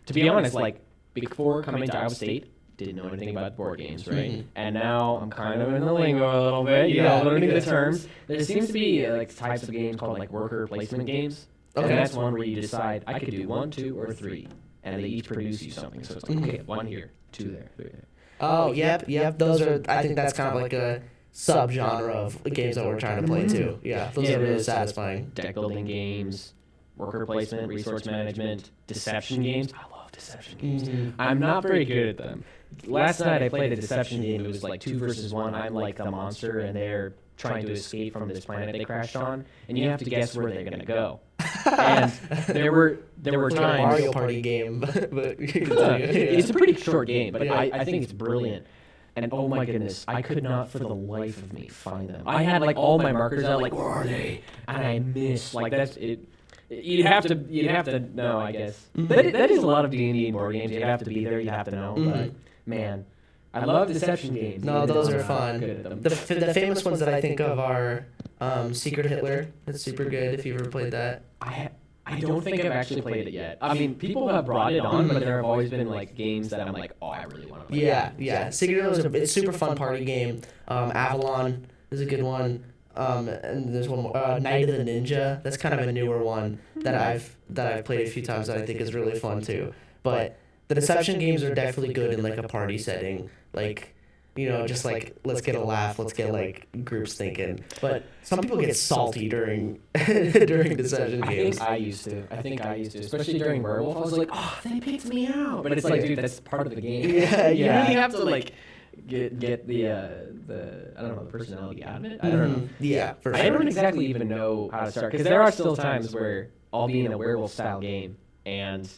to be honest, like before coming to Iowa State, didn't know anything about board games, right? Mm-hmm. And now I'm kind of in the lingo a little bit, learning the terms. There seems to be like types of games called like worker placement games. Okay. And that's one where you decide I could do 1, 2, or 3, and they each produce you something. So it's like okay, 1 here, 2 there, 3 there. Oh, yep. Those are. I think that's kind of like a subgenre of games that we're trying to play too. Yeah, those are really satisfying. Deck building games, worker placement, resource management, deception games. I love deception games. I'm not very good at them. Last night I played a deception game. It was like 2 versus 1. I'm like the monster, and they're trying to escape from this planet they crashed on, and you have to guess where they're gonna go. And there were It's times. a Mario Party game, but It's a pretty short game, but I think it's brilliant. And oh my goodness, I could not for the life of me find them. I had like all my markers out, like where are they? And I missed. Like that's it. You'd have to know, I guess. That is a lot of D&D board games. You'd have to be there. You'd have to know. But man, I love deception games. No, those are fun. Good at them. The famous ones that I think of are Secret Hitler. That's super good if you've ever played that. I don't think I've actually played it yet. I mean, people have brought it on, but there have always been like games that I'm like, oh, I really want to play. Yeah. Secret Hitler is a super fun party game. Avalon is a good one. And there's one more, Night of the Ninja. That's kind of a newer one that I've played a few times that I think is really fun too. But the deception games are definitely good in like a party setting, like just like let's get a laugh, let's get like groups thinking. But some people get salty during deception games. I think I used to, especially during Werewolf. I was like, oh, they picked me out. But it's like, dude, that's part of the game. Yeah. You really have to like get the I don't know, the personality out of it. I don't know. Yeah, for sure. I don't exactly even know how to start, because there are still times where I'll be in a werewolf style game and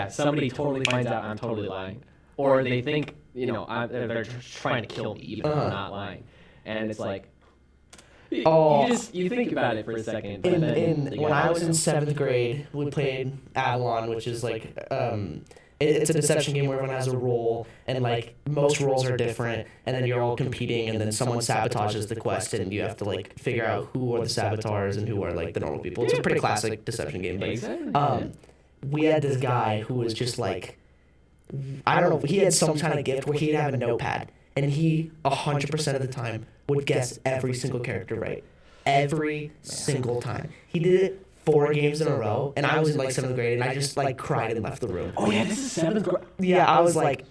somebody totally finds out I'm totally lying, or they think they're trying to kill me even though I'm not lying, and it's like you think about it for a second. When I was in 7th grade, we played Avalon, which is like it's a deception game where everyone has a role, and like most roles are different, and then you're all competing, and then someone sabotages the quest, and you have to like figure out who are the saboteurs and who are like the normal people. It's a pretty classic deception game. But we had this guy who was just like, I don't know, he had some kind of gift where he'd have a notepad, and he 100% of the time would guess every single character right. Every single time. He did it 4 games in a row, and I was in like 7th grade, and I just like cried and left the room. Oh yeah, this is 7th grade. Yeah, I was like,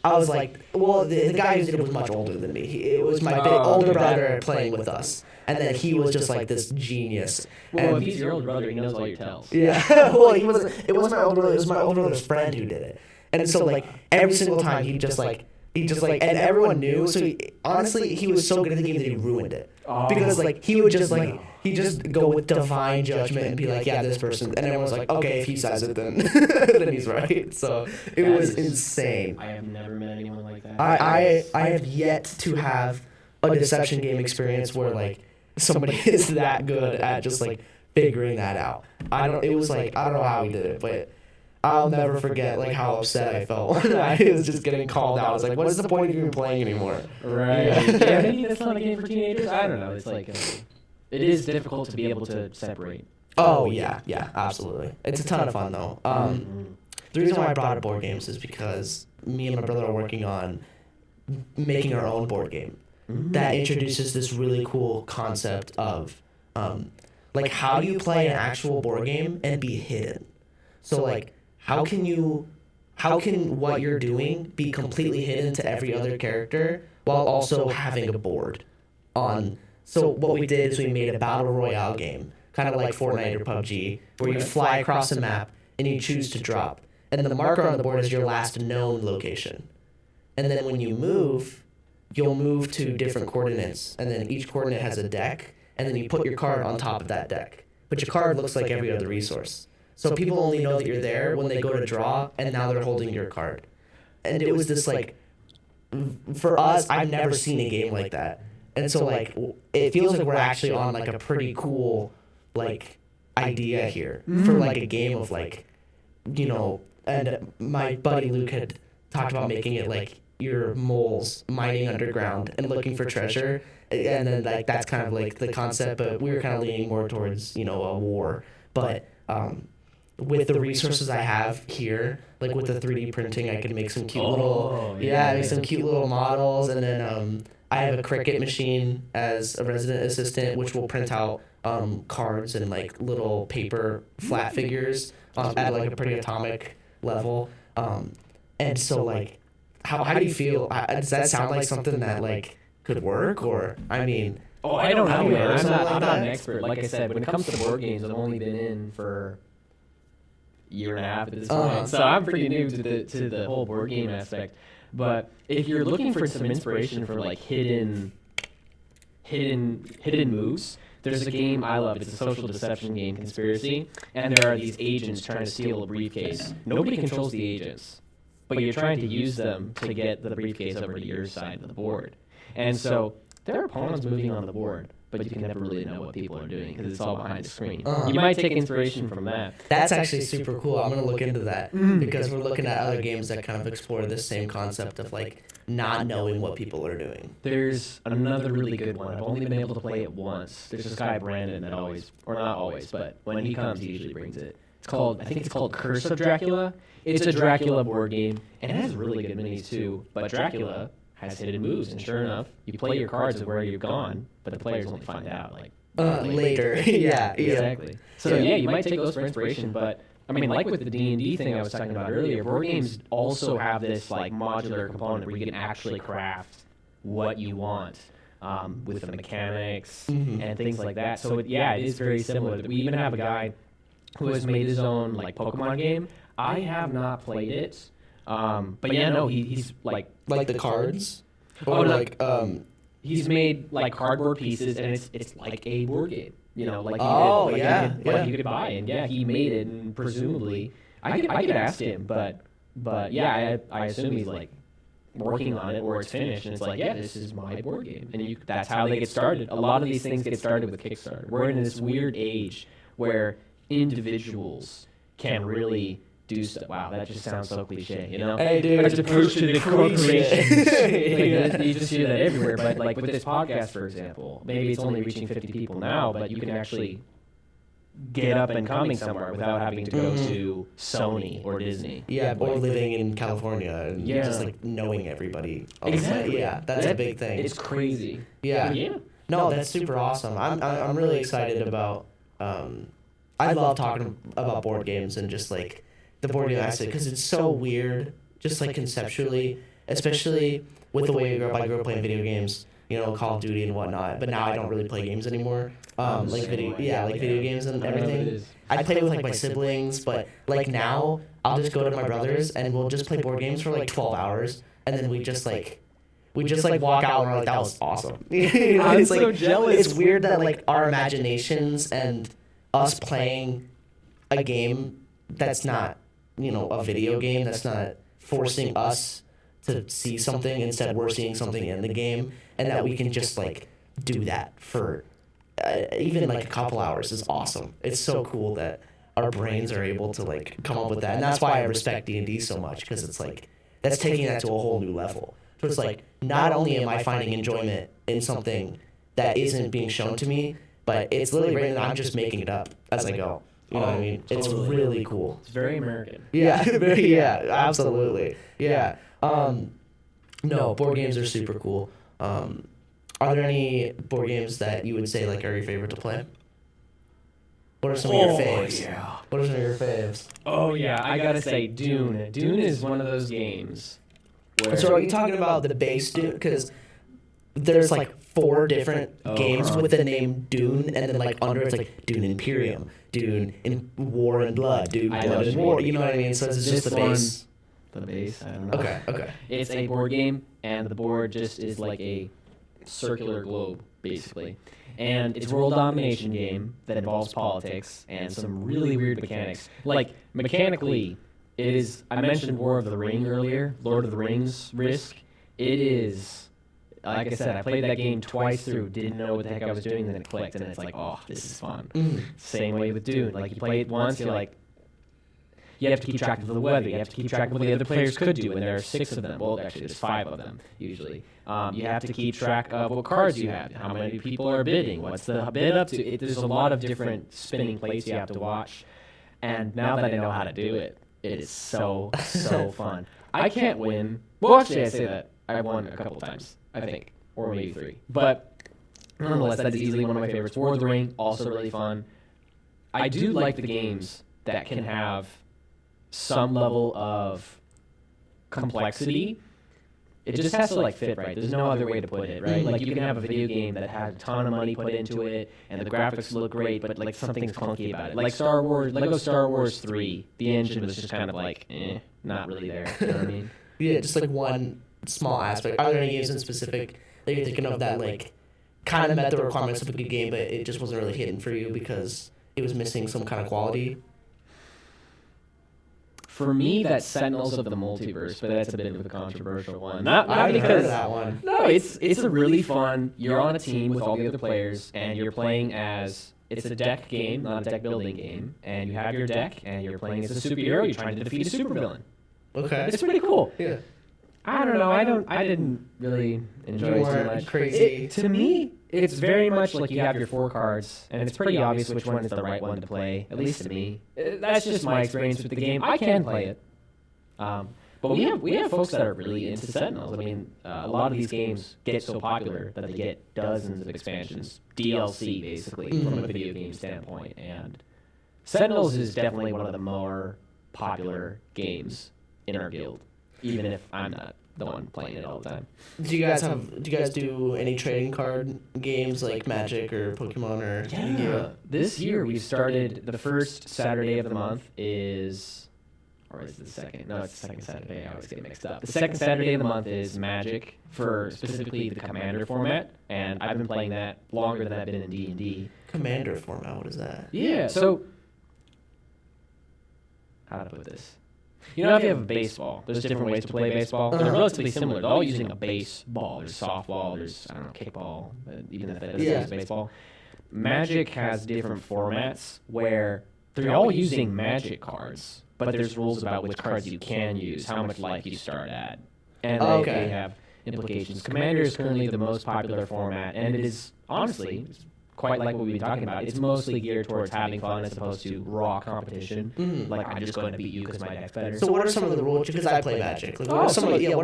well, the guy who did it was much older than me. It was my older brother playing with us, and then he was just like this genius. Well, if he's your older brother, he knows all your tells. Yeah, well, it wasn't my older brother. It was my older brother's friend who did it, and so like every single time he just like, and everyone knew. So honestly, he was so good at the game that he ruined it. Because like he would just like he just go with divine judgment and be like, yeah, this person, and everyone's like, okay, if he says it, then then he's right. So it was insane. I have never met anyone like that. I have yet to have a deception game experience where like somebody is that good at just like figuring that out. I don't know how he did it, but I'll never forget like how upset I felt when I was just getting called out. I was like, what is the point of even playing anymore? Right. Yeah, maybe that's not a game for teenagers. I don't know. It's like it is difficult to be able to separate. Oh yeah, absolutely. It's a ton of fun though. The reason why I brought up board games is because me and my brother are working on making our own board game that introduces this really cool concept of like how do you play an actual board game and be hidden? So like how can what you're doing be completely hidden to every other character while also having a board on? So what we did is we made a battle royale game, kind of like Fortnite or PUBG, where you fly across a map and you choose to drop. And the marker on the board is your last known location. And then when you move, you'll move to different coordinates. And then each coordinate has a deck. And then you put your card on top of that deck. But your card looks like every other resource. So people only know that you're there when they go to draw, and now they're holding your card. And it was this like, for us, I've never seen a game like that. And so like, it feels like we're actually on like a pretty cool like idea here for like a game of like, you know, and my buddy Luke had talked about making it like your moles mining underground and looking for treasure. And then like, that's kind of like the concept, but we were kind of leaning more towards, you know, a war. But, with the resources I have here, like with the 3D printing, I could make some cute make some cute little models. And then I have a Cricut machine as a resident assistant, which will print out cards and like little paper flat figures at like a pretty atomic level. And so like, how do you feel? Does that sound like something that like could work? Or I mean, I don't know, man. I'm not an expert. Like I said, when it comes to board games, I've only been in for year and a half at this point, so I'm pretty new to the whole board game aspect. But if you're looking for some inspiration for like hidden moves, there's a game I love. It's a social deception game, Conspiracy, and there are these agents trying to steal a briefcase. Nobody controls the agents, but you're trying to use them to get the briefcase over to your side of the board. And so there are pawns moving on the board, but you can never really know what people are doing because it's all behind the screen. You might take inspiration from that. That's actually super cool. I'm going to look into that because we're looking at other games that kind of explore this same concept of like not knowing what people are doing. There's another really good one. I've only been able to play it once. There's this guy, Brandon, that always, or not always, but when he comes, he usually brings it. I think it's called Curse of Dracula. It's a Dracula board game, and it has really good minis too, but Dracula has hidden moves, and sure enough, you play your cards of where you've gone, but the players only find out like later. Yeah, exactly. So yeah, you might take those for inspiration, but I mean, like with the D&D thing I was talking about earlier, board games also have this like modular component where you can actually craft what you want with the mechanics and things like that. So it is very similar. We even have a guy who has made his own like Pokemon game. I have not played it. But yeah, no, he's like the cards, or like he's made like cardboard pieces, and it's like a board game, you know, like you could buy, and yeah, he made it, and presumably I could ask him, but yeah, I assume he's like working on it or it's finished, and it's like, yeah, this is my board game, and that's how they get started. A lot of these things get started with Kickstarter. We're in this weird age where individuals can really do stuff. Wow, that just sounds so cliche, you know? Hey, dude, as opposed to the corporations. Like, you just hear that everywhere, but like with this podcast, for example, maybe it's only reaching 50 people now, but you can actually get up and coming somewhere without having to go to Sony or Disney. Yeah, or living in California and just like knowing everybody. Exactly. Yeah, that's a big thing. It's crazy. Yeah. No, that's super awesome. I'm really excited about. I love talking about board games and just like the board game aspect because it's so weird, just like conceptually, especially with the way I grew up playing video games, you know, Call of Duty and whatnot. But now I don't really play games anymore. Video games and everything. I play with like my siblings, but like now I'll just go to my brother's and we'll just play board games for like 12 hours, and then we just walk out and we're like, that was awesome. You know, I'm so jealous. It's weird that like our imaginations and us playing a game that's not, you know, a video game, that's not forcing us to see something, instead we're seeing something in the game, and that we can just like do that for even like a couple hours is awesome. It's so cool that our brains are able to like come up with that, and that's why I respect D&D so much, because it's like that's taking that to a whole new level. So it's like not only am I finding enjoyment in something that isn't being shown to me, but it's literally written, and I'm just making it up as I go. You know what I mean? It's Totally. really cool. It's very American. Yeah, yeah, absolutely. Yeah. No, board games are super cool. Are there any board games that you would say like are your favorite to play? What are some of your faves? Yeah. What are some of your faves? Oh yeah, I gotta say Dune. Dune is one of those games. So are you talking about the base Dune? Because there's like 4 different games with the name Dune, and then like under it's like Dune Imperium, Dune in War and Blood, Dune Blood and War. You know what I mean? So it's just the base. The base, I don't know. Okay. It's a board game, and the board just is like a circular globe, basically. And it's a world domination game that involves politics and some really weird mechanics. Like, mechanically, it is, I mentioned War of the Ring earlier, Lord of the Rings Risk. It is, like I said, I played that game twice through, didn't know what the heck I was doing, and then it clicked, and it's like, oh, this is fun. Same way with Dune. Like, you play it once, you're like, you have to keep track of the weather. You have to keep track of what the other players could do, and there are 6 of them. Well, actually, there's 5 of them, usually. You have to keep track of what cards you have, how many people are bidding, what's the bid up to. There's a lot of different spinning plates you have to watch. And now that I know how to do it, it is so fun. I can't win. Well, actually, I say that. I've won a couple times, I think, or maybe 3. But nonetheless, that is easily one of my favorites. War of the Ring, also really fun. I do like the games that can have some level of complexity. It just has to like fit right. There's no other way to put it, right? Like you can have a video game that had a ton of money put into it and the graphics look great, but like something's clunky about it. Like Star Wars, Lego Star Wars 3, the engine was just kind of like, not really there. You know what I mean? Yeah, just like one small aspect. Are there any games in specific that you're thinking of that like kind of met the requirements of a good game, but it just wasn't really hitting for you because it was missing some kind of quality? For me, that's Sentinels of the Multiverse, but that's a bit of a controversial one. Not I haven't because heard of that one. No, it's a really fun. You're on a team with all the other players, and you're playing as it's a deck game, not a deck building game. And you have your deck, and you're playing as a superhero. You're trying to defeat a supervillain. Okay. It's pretty cool. Yeah. I don't know. I didn't really enjoy it too much. Crazy. To me, it's very much like you have your 4 cards, and it's pretty obvious which one is the right one to play. At least to me, that's just my experience with the game. I can play it, but we have folks that are really into Sentinels. I mean, a lot of these games get so popular that they get dozens of expansions, DLC basically, from a video game standpoint. And Sentinels is definitely one of the more popular games in our guild, even if I'm not the one playing it all the time. Do you guys do any trading card games like Magic or Pokemon or Yeah. This year we started, the first Saturday of the month is, or is it the second? No, it's the second Saturday. I always get mixed up. The second Saturday of the month is Magic for specifically the Commander format, and I've been playing that longer than I've been in D&D. Commander format, what is that? Yeah, so how to put this? You know, if you have a baseball, there's different ways to play baseball. They're relatively similar. They're all using a baseball. There's softball, there's, I don't know, kickball, even if that doesn't use baseball. Magic has different formats where they're all using Magic cards, but there's rules about which cards you can use, how much life you start at. And they have implications. Commander is currently the most popular format, and it is, honestly, quite like what we've been talking about. It's mostly geared towards having fun as opposed to raw competition. Like, I'm just going to beat you because my deck's better. So what are some of the rule changes? Because I play Magic. Like, what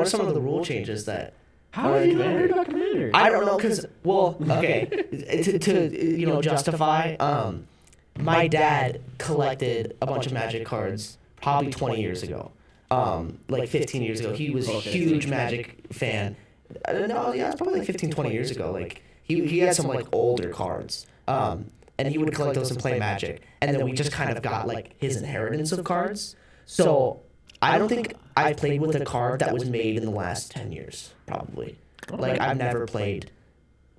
are some of the rule changes that... How have you not heard about Commander? I don't know, because, well, okay, to justify, my dad collected a bunch of Magic cards probably 20 years ago, like 15 years ago. He was a huge Magic fan. No, yeah, it's probably like 15, 20 years ago. Like, he had some, like, older cards, and he would collect those and play Magic. And then we just kind of got, like, his inheritance of cards. So I don't think I played with a card that was made in the last 10 years, probably. Like, I've never played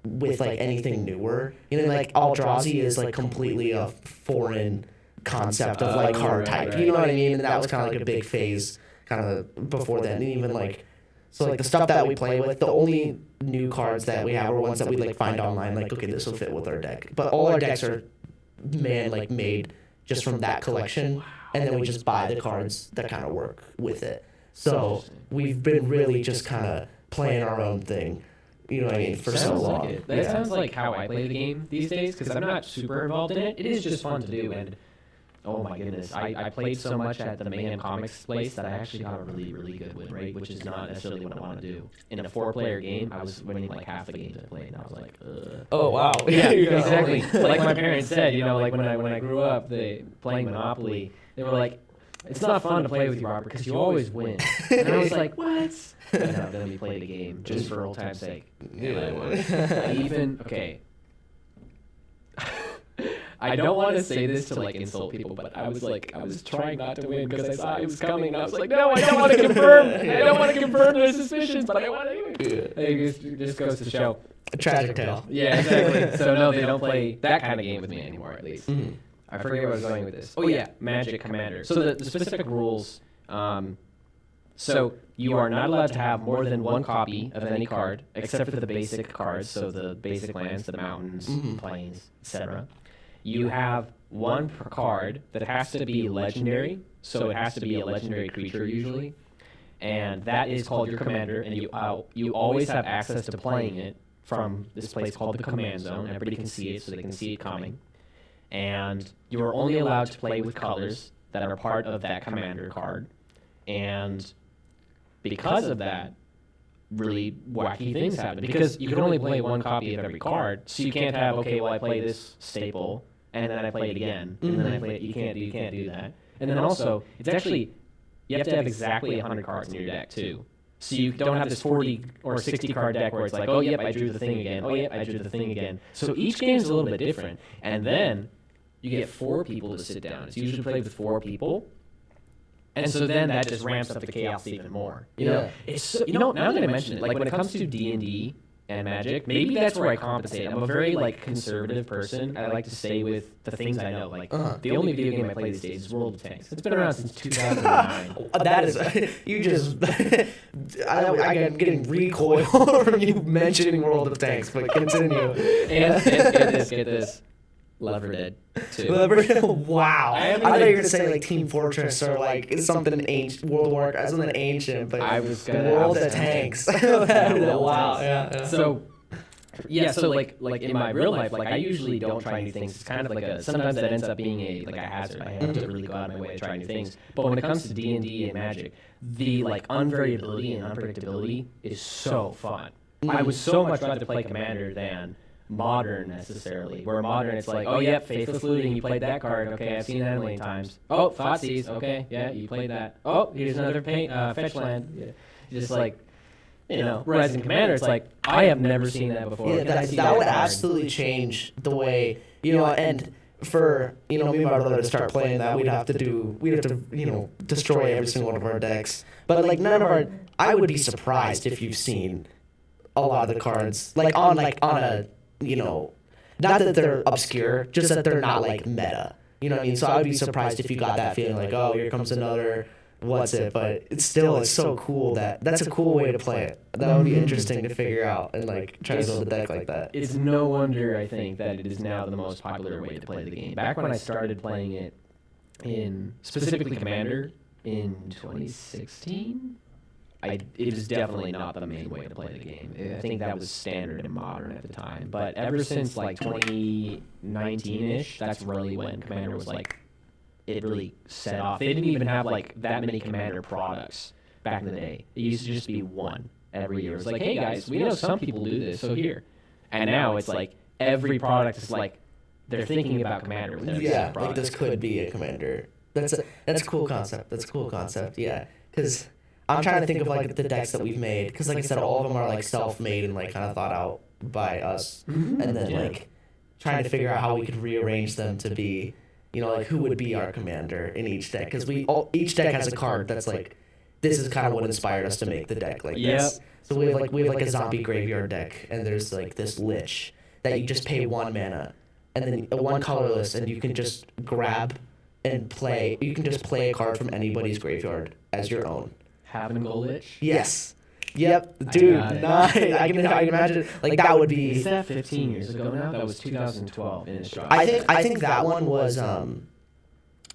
with, like, anything newer. You know, like, Eldrazi is, like, completely a foreign concept of, like, card type. You know what I mean? And that was kind of, like, a big phase kind of before then. And even, like, so, like, the stuff that we play with, the only new cards that we have are ones that we, like, find online. Like, okay, this will fit with our deck. But all our decks are, made just from that collection, and then we just buy the cards that kind of work with it. So we've been really just kind of playing our own thing, you know what I mean, for so long. Like that sounds like how I play the game these days, because I'm not super involved in it. It is just fun to do, and oh my goodness, I played so much at the Mayhem Comics place that I actually got a really, really good win rate, which is not necessarily what I want to do. In a 4-player game, I was winning like half the games I played, and I was like, ugh. Oh, wow. Yeah, exactly. Like my parents said, you know, like when I grew up, playing Monopoly, they were like, it's not fun to play with you, Robert, because you always win. And I was like, what? And now then we played a game just for old time's sake. And I won. Okay. I don't want to say this to like insult people, but I was trying not to win because I saw it was coming, and I was like, no, I don't want to confirm. I don't want to confirm their suspicions, but I want to. It just goes to show. A tragic tale. Yeah, exactly. So no, they don't play that kind of game with me anymore, at least. Mm-hmm. I forget where I was going with this. Oh yeah, Magic Commander. So the specific rules. So you are not allowed to have more than one copy of any card, except for the basic cards. So the basic lands, the mountains, plains, etc. You have one per card that has to be legendary. So it has to be a legendary creature usually, and that is called your commander. And you always have access to playing it from this place called the Command Zone. Everybody can see it, so they can see it coming. And you are only allowed to play with colors that are part of that commander card. And because of that, really wacky things happen. Because you can only play one copy of every card, so you can't have, okay, well, I play this staple, and then I play it again, and then I play it. You can't do that. And then also, it's actually, you have to have exactly 100 cards in your deck, too. So you don't have this 40 or 60 card deck where it's like, oh, yep, I drew the thing again. Oh, yep, I drew the thing again. So each game is a little bit different. And then you get 4 people to sit down. It's usually played with 4 people. And so then that just ramps up the chaos even more. You know, it's so, now that I mention it, like when it comes to D&D and Magic, maybe that's where I compensate. I'm a very like conservative person. I like to stay with the things I know. Like the only video game I play these days is World of Tanks. It's been around since 2009. That is, you just, I'm getting recoil from you mentioning World of Tanks, but continue. And get this. Left 4 Dead 2. Wow. I thought you were gonna say like Team Fortress or like something ancient, World of Warcraft, something ancient, but I was gonna World of Tanks. Wow. Yeah. So so like in my real life, like I usually don't try new things. It's kind of like sometimes that ends up being a hazard. I have to really go out of my way to try new things. But when it comes to D&D and Magic, the like unvariability and unpredictability is so fun. I would so much rather play Commander than Modern necessarily. Where Modern, it's like, oh yeah, Faithless Looting, you played that card. Okay, I've seen that a million times. Oh, Thoughtseize. Okay, yeah, you played that. Oh, here's another fetch land. Yeah. Just like, whereas in Commander, it's like, I have never seen that before. Yeah, that would absolutely change the way, and for, me and my brother to start playing that, we'd have to, destroy every single one of our decks. But like I would be surprised if you've seen a lot of the cards, on a, not that they're obscure, just that they're not like meta. You know what I mean? So I would be surprised if you got that feeling like, oh, here comes another, what's it? But it's so cool that's a cool way to play it. That would be interesting to figure out and like try to build a deck like that. It's no wonder I think that it is now the most popular way to play the game. Back when I started playing it in specifically Commander in 2016. It is definitely not the main way to play the game. I think that was standard and Modern at the time. But ever since like 2019-ish, that's really when Commander was like, it really set off. They didn't even have like that many Commander products back in the day. It used to just be one every year. It was like, hey guys, we know some people do this, so here. And now it's like every product is like, they're thinking about Commander with every single product. Like this could be a Commander. That's a cool concept. Yeah, because I'm trying to think of like the decks that we've made, because like I said, all of them are like self-made and like kind of thought out by us, and then like trying to figure out how we could rearrange them to be, like who would be our commander in each deck, because each deck has a card that's like, this is kind of what inspired us to make the deck like this. So we have like a zombie graveyard deck, and there's like this lich that you just pay 1 mana, and then 1 colorless, and you can just grab and play. You can just play a card from anybody's graveyard as your own. Having a Lich? Yes. Yep, dude, nice. I can imagine, like, that would be... Is that 15 years ago now? That was 2012 in its drop. I think that one was,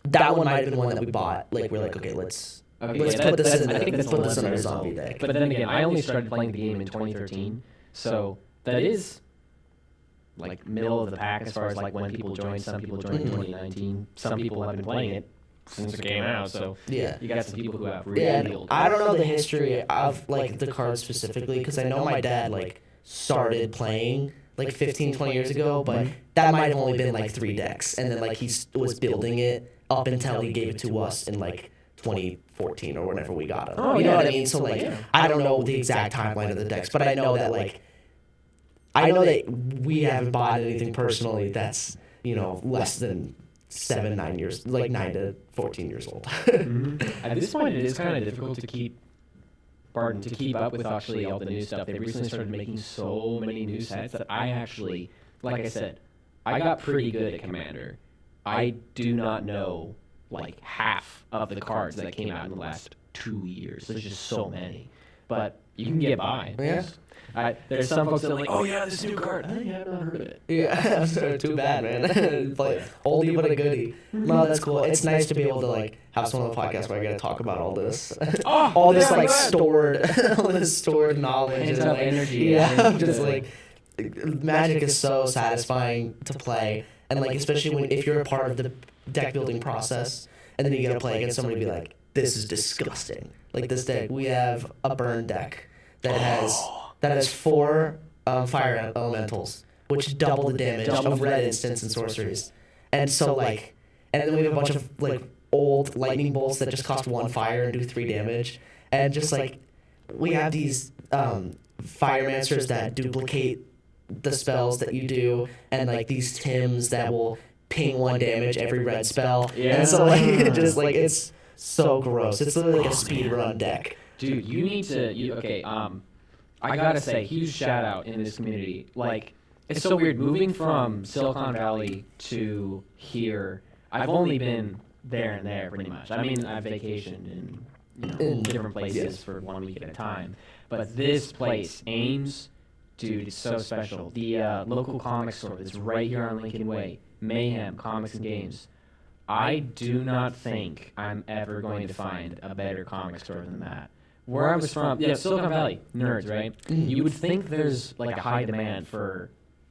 that one might have been one that we bought. Like we're like, okay, let's put this in our zombie deck. But then again, I only started playing the game in 2013, so that is like middle of the pack as far as like when people joined. Some people joined in 2019. Some people have been playing it since it came out. So yeah, you got some people who have really old. I don't know the history of like the cards specifically because I know my dad like started playing like 15, 20 years ago, but that might have only been like 3 decks, and then like he was building it up until he gave it to us in like 2014 or whenever we got it. You know what I mean? So like I don't know the exact timeline of the decks, but I know that like we haven't bought anything personally that's, you know, less than 7, 9 years, like 9 to 14 years old. At this point, it is kind of difficult to keep up with actually all the new stuff. They recently started making so many new sets that I actually, like I said, I got pretty good at Commander. I do not know like half of the cards that came out in the last 2 years. There's just so many, but you can get by. Yeah. There's some folks that are like, oh yeah, this new card. I have not heard of it. Yeah, too bad, man. Like oldie but a goodie. No, that's cool. It's nice to be able to like have someone on the podcast where I get to talk about all this, all this like stored knowledge and like, energy. Yeah, just like Magic is so satisfying to play, and like especially if you're a part of the deck building process, and then you gotta play against somebody and be like, this is disgusting. Like this deck, we have a burn deck that has 4 fire elementals, which double the damage of red instants and sorceries. And so like, and then we have a bunch of like old lightning bolts that just cost 1 fire and do 3 damage. And just like, we have these firemancers that duplicate the spells that you do, and like these Tims that will ping 1 damage every red spell. Yeah. And so like, it's so gross. It's literally like a speed run deck. Dude, you need to, okay, I gotta say, huge shout out in this community. Like, it's so weird moving from Silicon Valley to here. I've only been there and there pretty much. I mean, I've vacationed in different places for 1 week at a time. But this place, Ames, dude, it's so special. The local comic store that's right here on Lincoln Way, Mayhem Comics and Games. I do not think I'm ever going to find a better comic store than that. Where I was from, Silicon Valley, nerds, right? You would think there's like a high demand for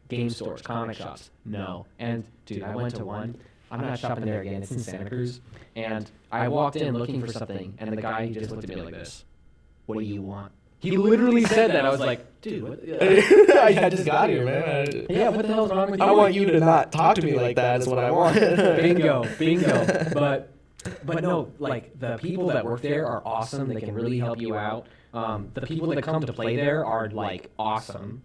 game stores, comic shops. No. And, dude, I went to one. I'm not shopping there again. It's in Santa Cruz. And I walked in looking for something, and the guy just looked at me like this. What do you want? He literally said that. I was like, dude, what? I just got here, man. Yeah, what the hell's wrong with you? I want you to not talk to me like that is what I want. Bingo. But no, like, the people that work there are awesome. They can really help you out. The people that come to play there are, like, awesome.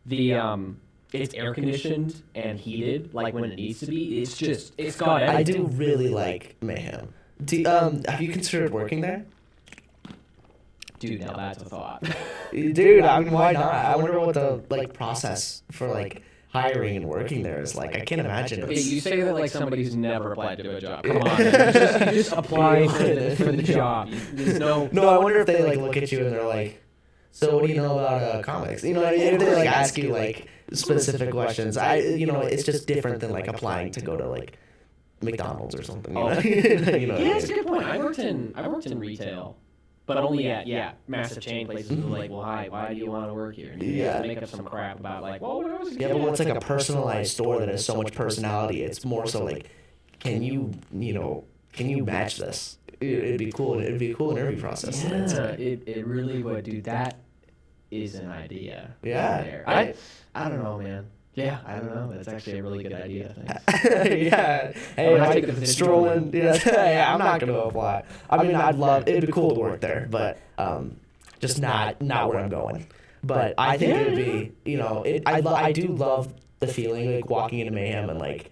It's air conditioned and heated, like, when it needs to be. It's got everything. I do really like Mayhem. Have you considered working there? Dude, now that's a thought. Dude, I mean, why not? I wonder what the like process for like hiring and working there is like. I can't imagine. Okay, you say that like somebody who's never applied to a job. Come on, man. You just apply for the job. There's no. No, I wonder if they like look at you and they're like, "So what do you know about comics?" You know, what I mean? If they like ask you like specific questions, it's just different than like applying to go to like McDonald's or something. You know? Yeah, that's a good point. I worked in retail. But only at massive chain places who are like, well, why do you want to work here? And you have to make up some crap about like, well, when I was a kid. But when it's like a personalized store that has so much personality, it's more so like, can you match this? It'd be cool. It'd be a cool interview process. Yeah, it really would, dude. That is an idea. Yeah. Right I don't know, man. Yeah, I don't know. That's actually a really good idea. Thanks. Yeah. Hey, I take the strolling. Yeah, I'm not going to apply. I mean, it'd be cool to work there, but just not where I'm going. But I think it would be, I do love the feeling like walking into Mayhem and like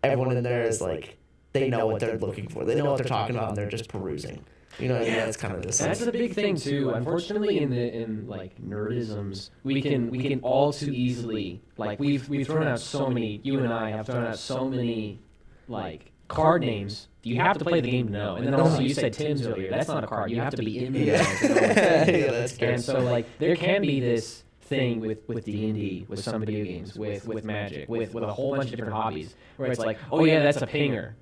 everyone in there is like, they know what they're looking for. They know what they're talking about and they're just perusing. You know what I mean? That's kind of this. That's a big thing too. Unfortunately, in like nerdisms, we can all too easily like we've thrown out so many. You and I have thrown out so many like card names. You have to play the game to know. And then also you said Tim's earlier. That's not a card. You have to be in the game. Yeah, that's true. And so like there can be this thing with D&D, with some video games, with Magic, with a whole bunch of different hobbies, where it's like, oh yeah, that's a pinger.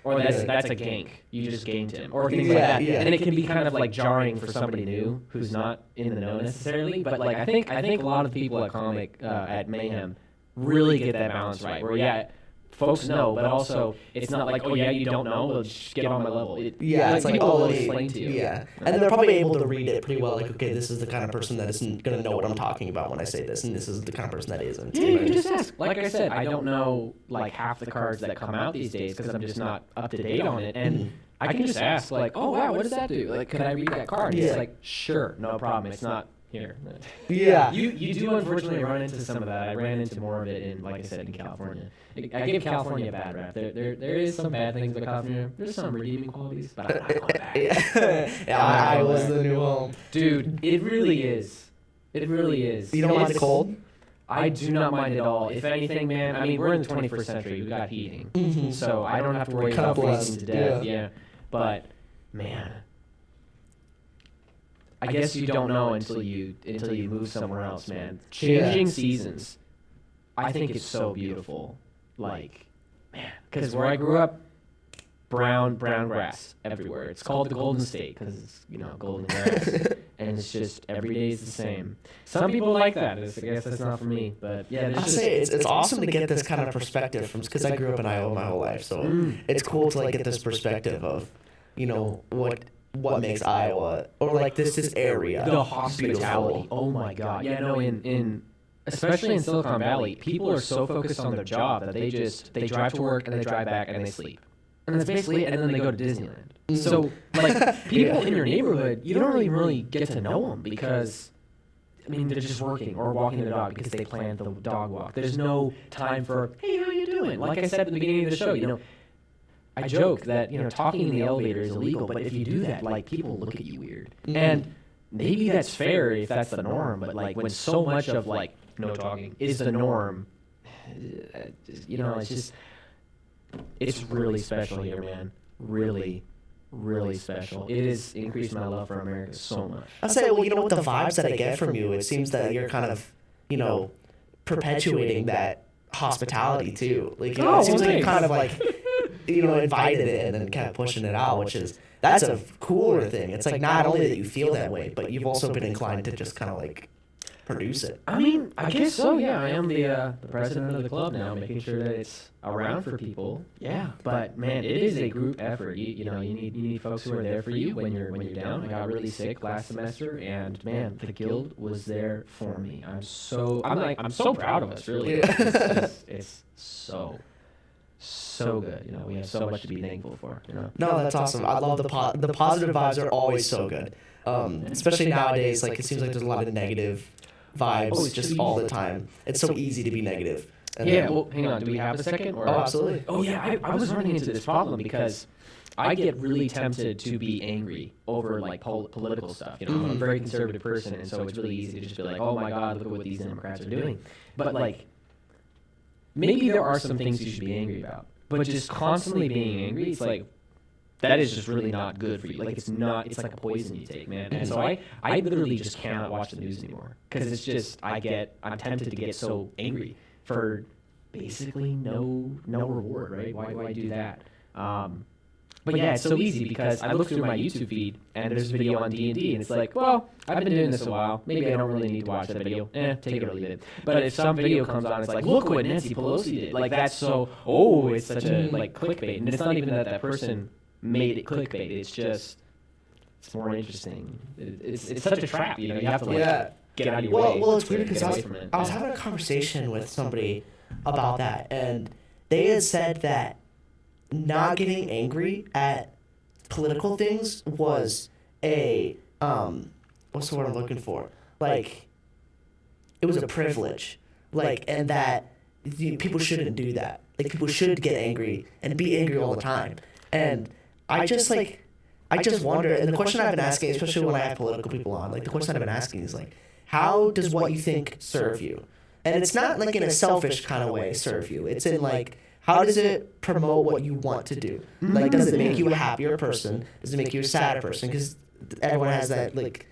Or that's a gank. You just ganked him. Or things like that. Yeah. And it can be kind of like jarring for somebody new who's not in the know necessarily. But like I think a lot of people at Mayhem really get that balance right. Where folks know, but also it's not like, oh yeah, you don't know, well just get on my level. It's like, people will explain to you. Yeah, and they're probably able to read it pretty well. Like, okay, this is the kind of person that isn't gonna know what I'm talking about when I say this, and this is the kind of person that isn't. Yeah, you can just ask. Like I said, I don't know like half the cards that come out these days because I'm just not up to date on it, and I can just ask like, oh wow, what does that do? Like, could I read that card? It's like, sure, no problem. It's not here. Yeah. You do unfortunately run into some of that. I ran into more of it in, like I said, in California. I give California a bad rap. There is some bad things about California. There's some redeeming qualities, but I'm not going back. I was the new home. Dude, it really is. It really is. You don't mind the cold? I do not mind at all. If anything, man, I mean, we're in the 21st century. We got heating. So I don't have to worry about freezing to death. Yeah. But, man, I guess you don't know until you move somewhere else, man. Changing seasons, I think it's so beautiful. Like, man, because where I grew up, brown grass everywhere. It's called the Golden State because it's golden grass, and it's just every day is the same. Some people like that. I guess that's not for me, but yeah. I say it's awesome to get this kind of perspective from because I grew up in Iowa my whole life, so it's cool to like get this perspective of what makes Iowa or like this area. The hospitality. Beautiful. Oh my God. Yeah, no, especially in Silicon Valley, people are so focused on their job that they drive to work and they drive back and they sleep. And that's basically it, and then they go to Disneyland. So like people in your neighborhood, you don't really get to know them because I mean they're just working or walking the dog because they planned the dog walk. There's no time for, hey, how you doing? Like I said at the beginning of the show, I joke that talking in the elevator is illegal, but if you do that, like people look at you weird. And maybe that's fair if that's the norm, but like when so much of like no talking is the norm, it's just it's really special here, man. Really, really special. It has increased my love for America so much. I'll say, well, with the vibes that I get from you, it seems that you're kind of, perpetuating that hospitality too. Like, it seems like you're kind of like, invited it and then kind of pushing it out, that's a cooler thing. It's like not only that you feel that way, but you've also been inclined to just kind of like produce it. I mean, I guess so. Yeah, I am the president of the club now, making sure that it's around for people. Yeah, but man, it is a group effort. You need folks who are there for you when you're down. I got really sick last semester, and man, the guild was there for me. I'm so proud of us. Really, it's so good. We have so much to be thankful for. No, that's awesome. I love the positive vibes are always so good. Especially nowadays, like it seems like there's a lot of negative vibes just all the time. It's so easy to be negative. Well, hang on. Do we have a second? Or? Oh, absolutely. Oh, yeah. I was running into this problem because I get really tempted to be angry over like political stuff. I'm a very conservative person, and so it's really easy to just be like, oh my God, look at what these Democrats are doing. But like, maybe there are some things you should be angry about. But just constantly being angry, it's like, that is just really not good for you. Like, it's like a poison you take, man. And so I literally just cannot watch the news anymore. Because it's just, I'm tempted to get so angry for basically no reward, right? Why do that? But yeah, it's so easy because I look through my YouTube feed and there's a video on D&D and it's like, well, I've been doing this a while. Maybe I don't really need to watch that video. Take it or leave it. But if some video comes on, it's like, look what Nancy Pelosi did. Like, that's so, it's such a, like, clickbait. And it's not even that person made it clickbait. It's just, it's more interesting. It's such a trap, you have to get out of your way. Well, it's weird because I was having a conversation with somebody about that, and they had said that not getting angry at political things was a what's the word I'm looking for? Like, it was a privilege. Like, and that people shouldn't do that. Like, people should get angry and be angry all the time. And I just wonder, and the question I've been asking, especially when I have political people on, like the question I've been asking is like, how does what you think serve you? And it's not like in a selfish kind of way serve you. It's in like, how does it promote what you want to do? Like, does it make you a happier person? Does it make you a sadder person? Because everyone has that, like,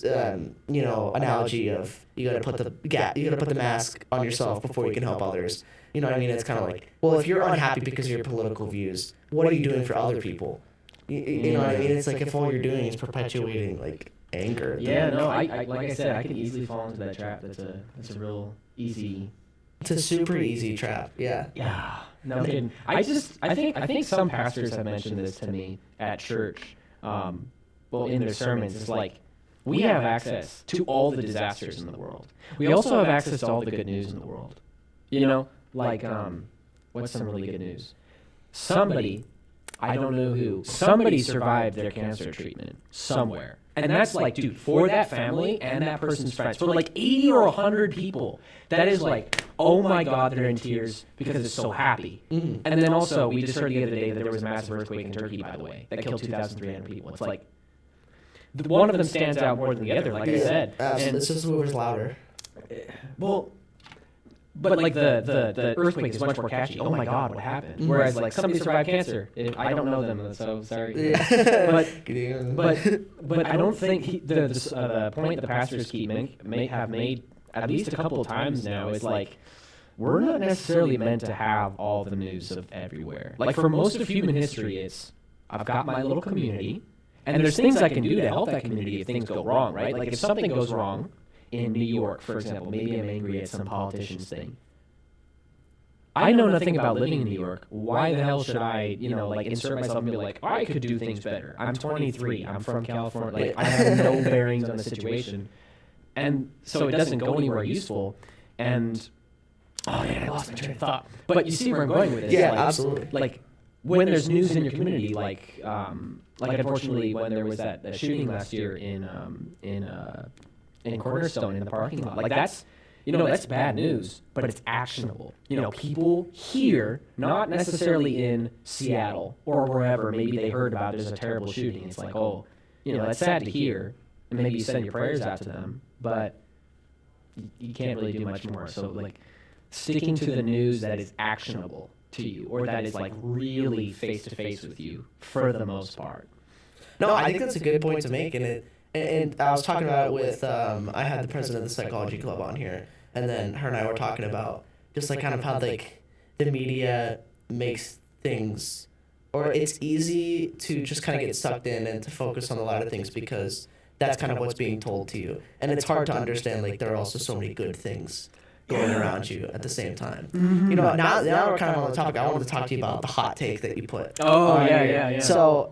analogy of you got to put the mask on yourself before you can help others. You know what I mean? It's kind of like, well, if you're unhappy because of your political views, what are you doing for other people? You know what I mean? It's like if all you're doing is perpetuating like anger. Yeah, no, I like I said, I can easily fall into that trap. That's a real easy. It's a super easy trap. Yeah. Yeah. No kidding. I think some pastors have mentioned this to me at church. In their sermons, it's like we have access to all the disasters in the world. We also have access to all the good news in the world. You know, like what's some really good news? Somebody, I don't know who, somebody survived their cancer treatment somewhere. And that's like, dude, for that family and that person's friends, for like 80 or 100 people, that is like, oh my God, they're in tears because it's so happy. Mm-hmm. And then also, we just heard the other day that there was a massive earthquake in Turkey, by the way, that killed 2,300 people. It's like, one of them stands out more than the other, like I said. And it's just whoever's louder. Well, but like the earthquake is much more catchy. Oh my God, what happened? Mm-hmm. Whereas like somebody survived cancer. I don't know them, so sorry. Yeah. but I don't think the point the pastors may have made at least a couple of times now is like, we're not necessarily meant to have all the news of everywhere. Like for most of human history, it's I've got my little community, and there's things I can do to help that community if things go wrong, right? Like if something goes wrong in New York, for example, maybe I'm angry at some politician's thing. I know nothing about living in New York. Why the hell should I, insert myself and be like, I could do things better. I'm 23. I'm from California. Like, I have no bearings on the situation. And so it doesn't go anywhere useful. And, oh man, I lost my train of thought. But you see where I'm going with this. Yeah, absolutely. Like, when there's news in your community, like unfortunately, when there was that shooting last year in Cornerstone in the parking lot, like that's bad news, but it's actionable. People here, not necessarily in Seattle or wherever, maybe they heard about there's a terrible shooting. It's like, oh, that's sad to hear, and maybe you send your prayers out to them, but you can't really do much more. So like sticking to the news that is actionable to you, or that is like really face to face with you for the most part. No, I think that's a good point to make, and I was talking about it with I had the president of the psychology club on here, and then her and I were talking about just like kind of how like the media makes things, or it's easy to just kind of get sucked in and to focus on a lot of things because that's kind of what's being told to you, and it's hard to understand like there are also so many good things going around you at the same time. Mm-hmm. Now we're kind of on the topic. I wanted to talk to you about the hot take that you put. Oh, yeah. So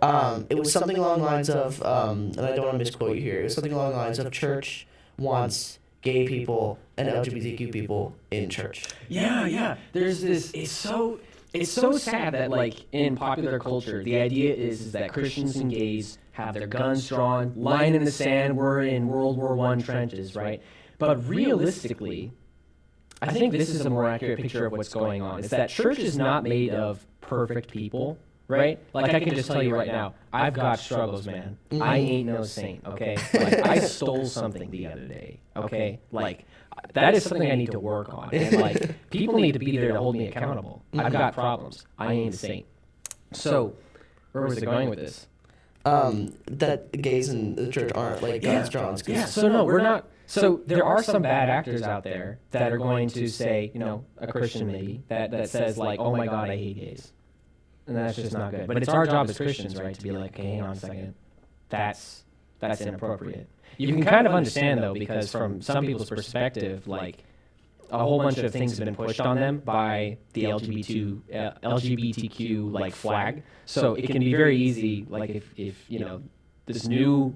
it was something along the lines of, and I don't want to misquote you here, it was something along the lines of church wants gay people and LGBTQ people in church. Yeah. There's this, it's so sad that like in popular culture, the idea is that Christians and gays have their guns drawn, line in the sand, we're in World War I trenches, right? But realistically, I think this is a more accurate picture of what's going on. It's that church is not made of perfect people, right? Like I can just tell you right now, I've got struggles, man. Mm-hmm. I ain't no saint, okay? Like I stole something the other day, okay? Like that is something I need to work on. And like people need to be there to hold me accountable. I've got problems. I ain't a saint. So where was it going with this? That gays in the church aren't like guns drawn. Yeah, so no, we're not. So there are some bad actors out there that are going to say, a Christian maybe, that says like, oh my God, I hate gays. And that's just not good. But it's our job as Christians, right, to be like, hey, hang on a second. That's inappropriate. You can kind of understand, though, because from some people's perspective, like, a whole bunch of things have been pushed on them by the LGBTQ like flag. So it can be very easy, like if this new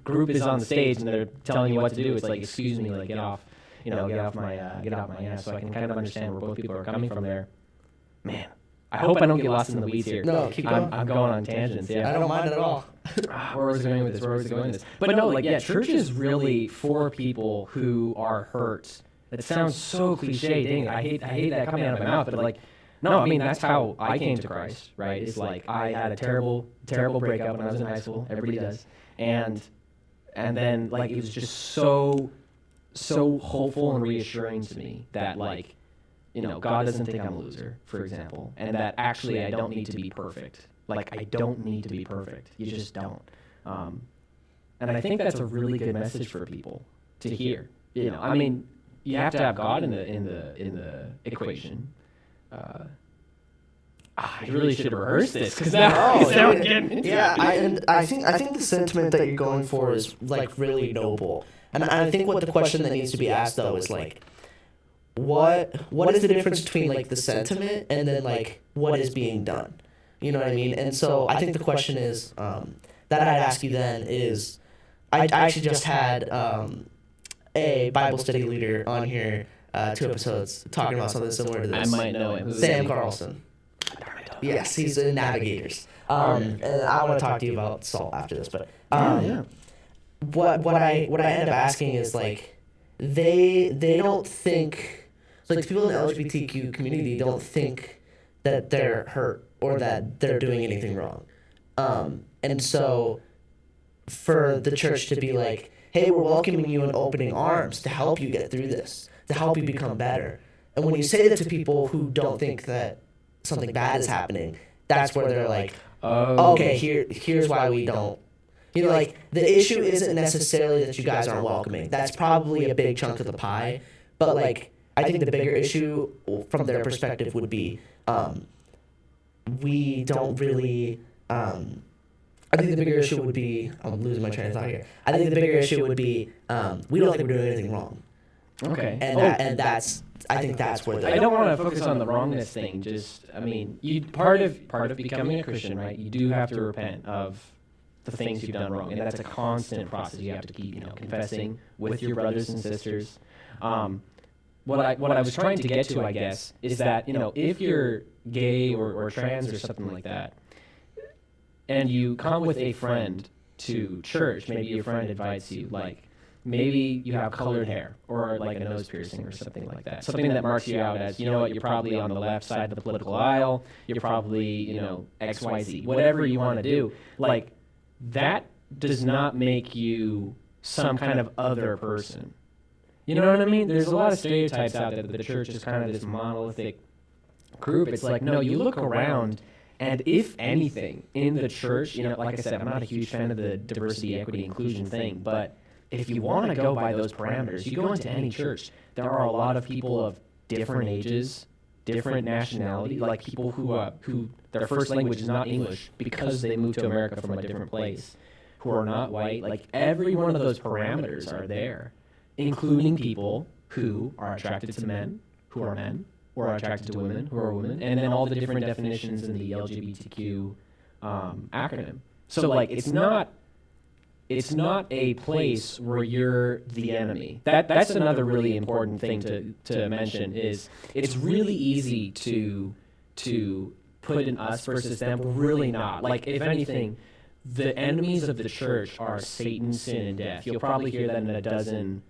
group is on the stage and they're telling you what to do, it's like, excuse me, like get off my ass. So I can kind of understand where both people are coming from there. Man, I hope I don't get lost in the weeds here. No, keep going. I'm going on tangents. Yeah, I don't mind at all. Where was I going with this? But no, like church is really for people who are hurt. It sounds so cliche. Dang, I hate that coming out of my mouth. But like, no, I mean that's how I came to Christ, right? It's like I had a terrible breakup when I was in high school. Everybody does, and then like it was just so hopeful and reassuring to me that like, God doesn't think I'm a loser, for example, and that actually I don't need to be perfect. Like I don't need to be perfect. You just don't. And And I think that's a really good message for people to hear. You know, I mean, you have to have God in the equation. I really should have rehearsed this because now we're getting into it. I think the sentiment that you're going for is like really noble, and I think what the question that needs to be asked though is like, what is the difference between like the sentiment and then like what is being done? You know what I mean? And so I think the question is that I'd ask you then is, I actually just had a Bible study leader on here 2 episodes talking about something similar to this. I might know him. Sam Carlson. Yes, he's in Navigators. And I want to talk to you about Salt after this, but what I end up asking is like they don't think, like the people in the LGBTQ community don't think that they're hurt or that they're doing anything wrong. And so for the church to be like, hey, we're welcoming you in opening arms to help you get through this, to help you become better. And when you say that to people who don't think that something bad is happening, that's where they're like, okay, here's why we don't. You know, like, the issue isn't necessarily that you guys aren't welcoming. That's probably a big chunk of the pie. But, like, I think the bigger issue from their perspective would be we don't really... I think the bigger issue would be... I'm losing my train of thought here. I think the bigger issue would be we don't think we're doing anything wrong. Okay. And that's... I think that's where I don't want to focus on the wrongness thing. Just, I mean, part of becoming a Christian, right? You do have to repent of the things you've done wrong, and that's a constant process. You have to keep, confessing with your brothers and sisters. What I was trying to get to, I guess, is that if you're gay or trans or something like that, and you come with a friend to church, maybe your friend invites you, like. Maybe you have colored hair or like a nose piercing or something like that. Something that marks you out as, you're probably on the left side of the political aisle. You're probably, XYZ. Whatever you want to do. Like, that does not make you some kind of other person. You know what I mean? There's a lot of stereotypes out there that the church is kind of this monolithic group. It's like, no, you look around, and if anything, in the church, like I said, I'm not a huge fan of the diversity, equity, inclusion thing, but if you want to go by those parameters, you go into any church, there are a lot of people of different ages, different nationality, like people who their first language is not English because they moved to America from a different place, who are not white. Like, every one of those parameters are there, including people who are attracted to men, who are men, or are attracted to women, who are women, and then all the different definitions in the LGBTQ acronym. So, like, it's not a place where you're the enemy. That's another really important thing to mention is it's really easy to put in us versus them. We're really not. Like, if anything, the enemies of the church are Satan, sin, and death. You'll probably hear that in a dozen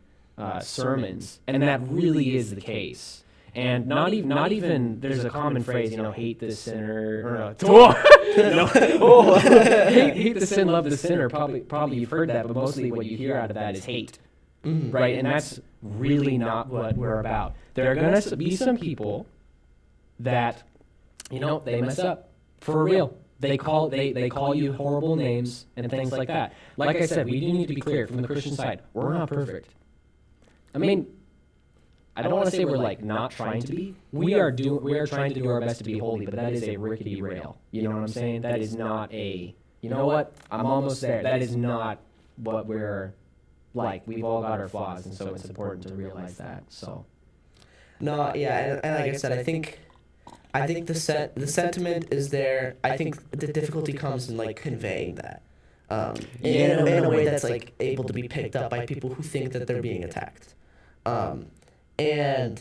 sermons, and that really is the case. And not even there's a common phrase, hate the sinner, hate the sin, love the sinner. Probably you've heard that, but mostly what you hear out of that is hate, right? And that's really not what we're about. There are going to be some people that, they mess up for real. They call you horrible names and things like that. Like I said, we do need to be clear from the Christian side. We're not perfect. I mean, I don't want to say we're like not trying to be. We are trying to do our best to be holy, but that is a rickety rail. You know what I'm saying? That is not a, you know what? I'm almost there. That is not what we're like. We've all got our flaws, and so it's important to realize that. So. No, yeah, and like I said, I think the sentiment is there. I think the difficulty comes in like conveying that. In a way that's like able to be picked up by people who think that they're being attacked. And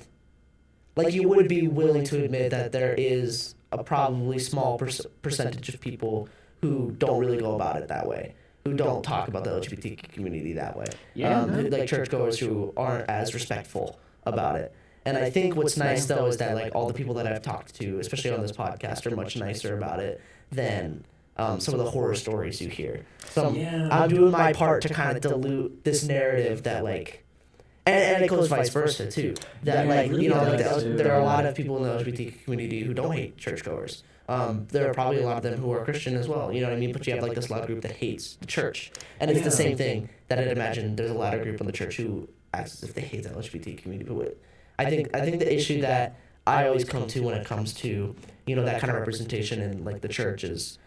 like you would be willing to admit that there is a probably small percentage of people who don't really go about it that way, who don't talk about the LGBT community that way. Like churchgoers who aren't as respectful about it. And I think what's nice though is that like all the people that I've talked to, especially on this podcast, are much nicer about it than some of the horror stories you hear. So I'm doing my part to kind of dilute this narrative that like. And it goes vice versa too. That there are a lot of people in the LGBT community who don't hate churchgoers, there are probably a lot of them who are Christian as well. You know what I mean? But you have like this loud group that hates the church, and it's the same thing that I'd imagine there's a louder group in the church who acts as if they hate the LGBT community. But I think the issue that I always come to when it comes to that kind of representation in like the church is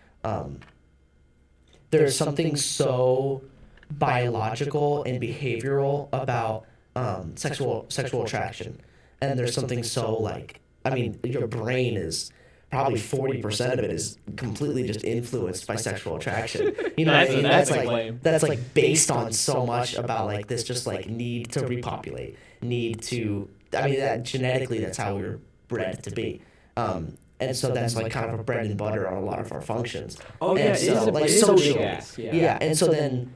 there's something so biological and behavioral about sexual attraction, and there's something so like your brain is probably 40% of it is completely just influenced by sexual attraction. You know what I mean? That's like based on so much about like this just like need to repopulate, need to. I mean, that genetically, that's how we were bred to be. And so that's like kind of a bread and butter on a lot of our functions. Oh, yeah, so, it is a big ask. Yeah, and so then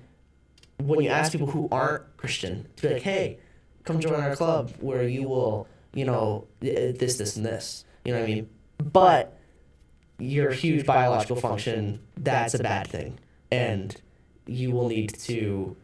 when you ask people who aren't Christian to be like, hey, come join our club where you will, this, and this. You know what I mean? But your huge biological function, that's a bad thing. And you will need to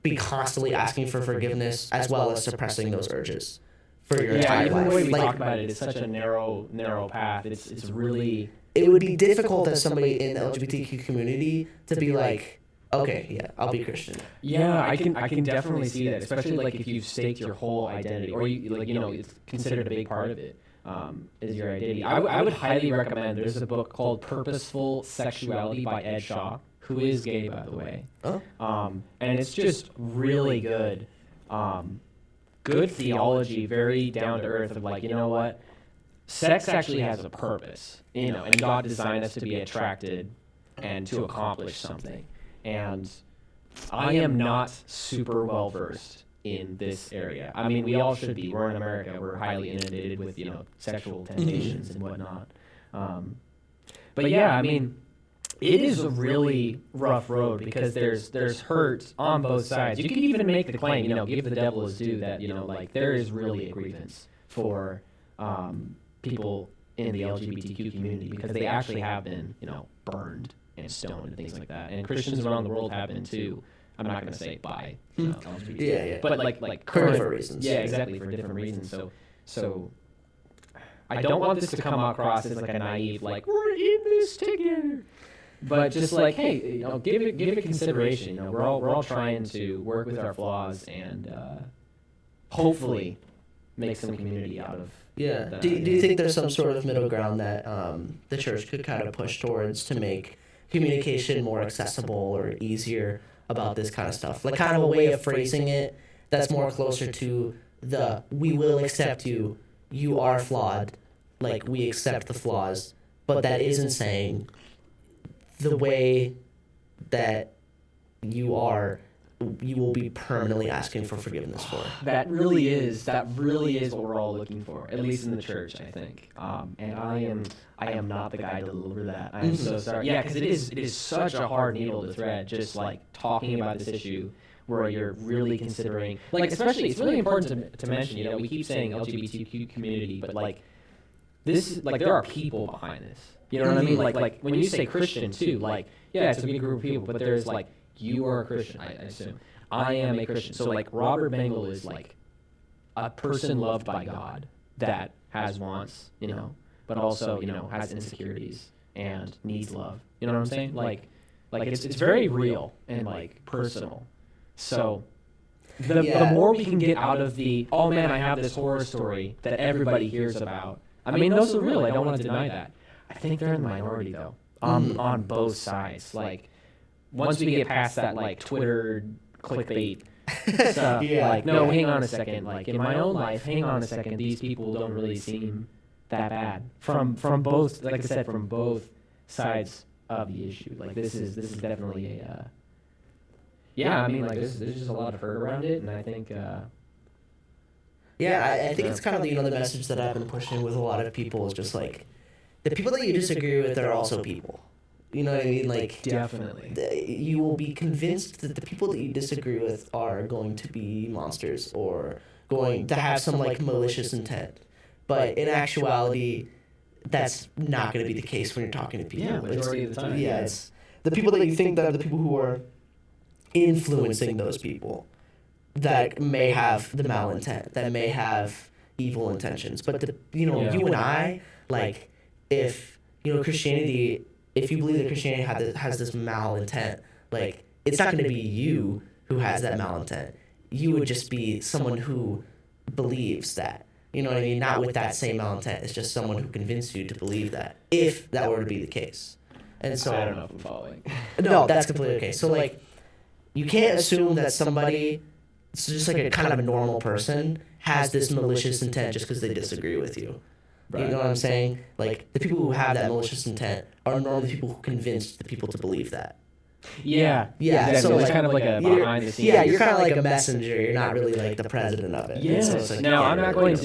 be constantly asking for forgiveness as well as suppressing those urges for your entire even life. the way we talk about it is such a narrow path. It's really... It would be difficult as somebody in the LGBTQ community to be like, okay, yeah, I'll be Christian. Yeah, I can definitely see that, especially like if you've staked your whole identity, or it's considered a big part of it. Is your identity. I would highly recommend, there's a book called Purposeful Sexuality by Ed Shaw, who is gay, by the way. Oh. And it's just really good. Good theology, very down to earth of like, you know what? Sex actually has a purpose, and God designed us to be attracted and to accomplish something. And I am not super well versed in this area. I mean, we all should be. We're in America. We're highly inundated with, sexual temptations and whatnot. But yeah, I mean, it is a really rough road because there's hurt on both sides. You could even make the claim, give the devil his due that, like there is really a grievance for people in the LGBTQ community because they actually have been, burned and stoned and things like that. And Christians around the world have been too. I'm not going to say by LGBT. Yeah. But like for different reasons. Yeah, exactly, for different reasons. So I don't want this to come across as like a naive, like, we're in this together. But just like, hey, give it consideration. We're all trying to work with our flaws and hopefully make some community out of. Yeah. Do you think there's some sort of middle ground that the church could kind of push towards to make communication more accessible or easier about this kind of stuff? Like kind of a way of phrasing it that's more closer to we will accept you, you are flawed, like we accept the flaws, but that isn't saying the way that you will be permanently asking for forgiveness for. That really is what we're all looking for, at least in the church, I think. And I am not the guy to deliver that. I am so sorry. Yeah, because it is such a hard needle to thread, just like talking about this issue where you're really considering, like, especially, it's really important to mention, we keep saying LGBTQ community, but like, this, like, there are people behind this. You know what I mean? Like when you say Christian too, like, yeah, it's a big group of people, but there's like, you are a Christian, I assume. I am a Christian. So like Robert Bengel is like a person loved by God that has wants, but also, has insecurities and needs love. You know what I'm saying? Like it's very real and like personal. So the more we can get out of the, oh man, I have this horror story that everybody hears about. I mean, those are real. I don't want to deny that. I think they're in the minority though, on both sides. Like once we get past that like Twitter clickbait stuff, like no, hang on a second. Like in my own life, hang on a second. These people don't really seem that bad from both. Like I said, from both sides of the issue. Like this is definitely a. I mean, like there's just a lot of hurt around it, and I think. I think it's kind of the message that I've been pushing with a lot of people is just like the people that you disagree with are also people. You know what I mean? Like definitely, you will be convinced that the people that you disagree with are going to be monsters or going to have some like malicious intent. But in actuality, that's not going to be the case when you're talking to people. Yeah, majority of the time. Yeah, it's the people that you think that are the people who are influencing those people that may have the malintent, that may have evil intentions. But you and I, like, if Christianity, if you believe that Christianity has this malintent, like, it's not going to be you who has that malintent. You would just be someone who believes that. You know what I mean? Not with that same malintent. It's just someone who convinced you to believe that, if that were to be the case. And so I don't know if I'm following. No, that's completely okay. So, like, you can't assume that somebody, it's just like a kind of a normal person, has this malicious intent just because they disagree with you. Right. You know what I'm saying? Like, the people who have that malicious intent are normally people who convinced the people to believe that. Yeah. Exactly. So it's kind of like a behind the scenes. Yeah, you're kind of like a messenger. You're not really like the president of it. Yes. So it's like, no, I'm not going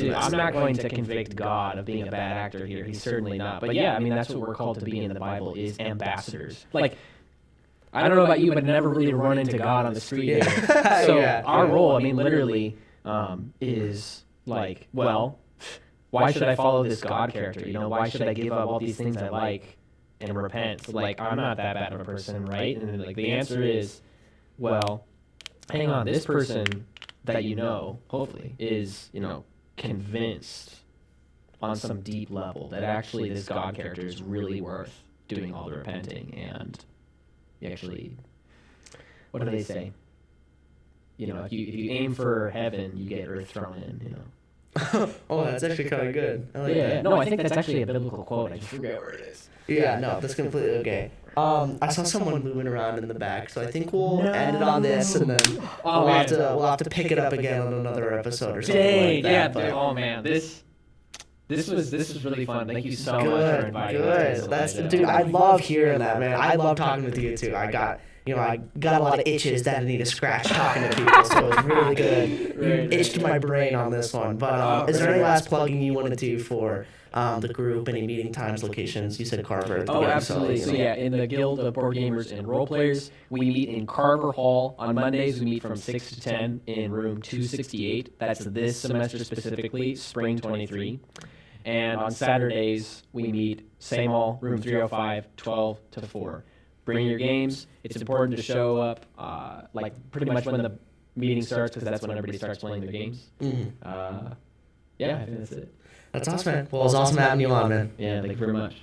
to convict God of being a bad actor here. He's certainly not. But yeah, I mean, that's what we're called to be in the Bible, is ambassadors. Like, I don't know about you, but never really run into God on the street here. So our role, I mean, literally, is like, well, why should I follow this God character? Why should I give up all these things I like and repent? Like, I'm not that bad of a person, right? And like the answer is, well, hang on, this person that hopefully, is, convinced on some deep level that actually this God character is really worth doing all the repenting, and you actually, what do they say? If you aim for heaven, you get earth thrown in, Oh, that's actually kind of good. I like that. No, I think that's actually a biblical quote. I just forget where it is. Yeah, no, that's completely okay. I saw someone moving around in the back, so I think we'll end it on this, and then we'll have to pick it up again on another episode or something like that. Yeah, oh man, this was really fun. Thank you so much for inviting us. Dude, I love hearing that, man. I love talking with you too. I got a lot of itches that I need to scratch talking to people, so it was really good. You itched my brain on this one. But is there any last plugging you want to do for the group, any meeting times, locations? You said Carver. Oh, absolutely. So yeah, in the Guild of Boardgamers and Roleplayers, we meet in Carver Hall. On Mondays, we meet from 6 to 10 in room 268. That's this semester specifically, spring 23. And on Saturdays, we meet same hall, room 305, 12 to 4. Bring your games. It's important to show up like pretty much when the meeting starts, because that's when everybody starts playing their games. Mm-hmm. I think that's it. That's awesome, man. Well, it was awesome having you on, man. Yeah, thank you very much.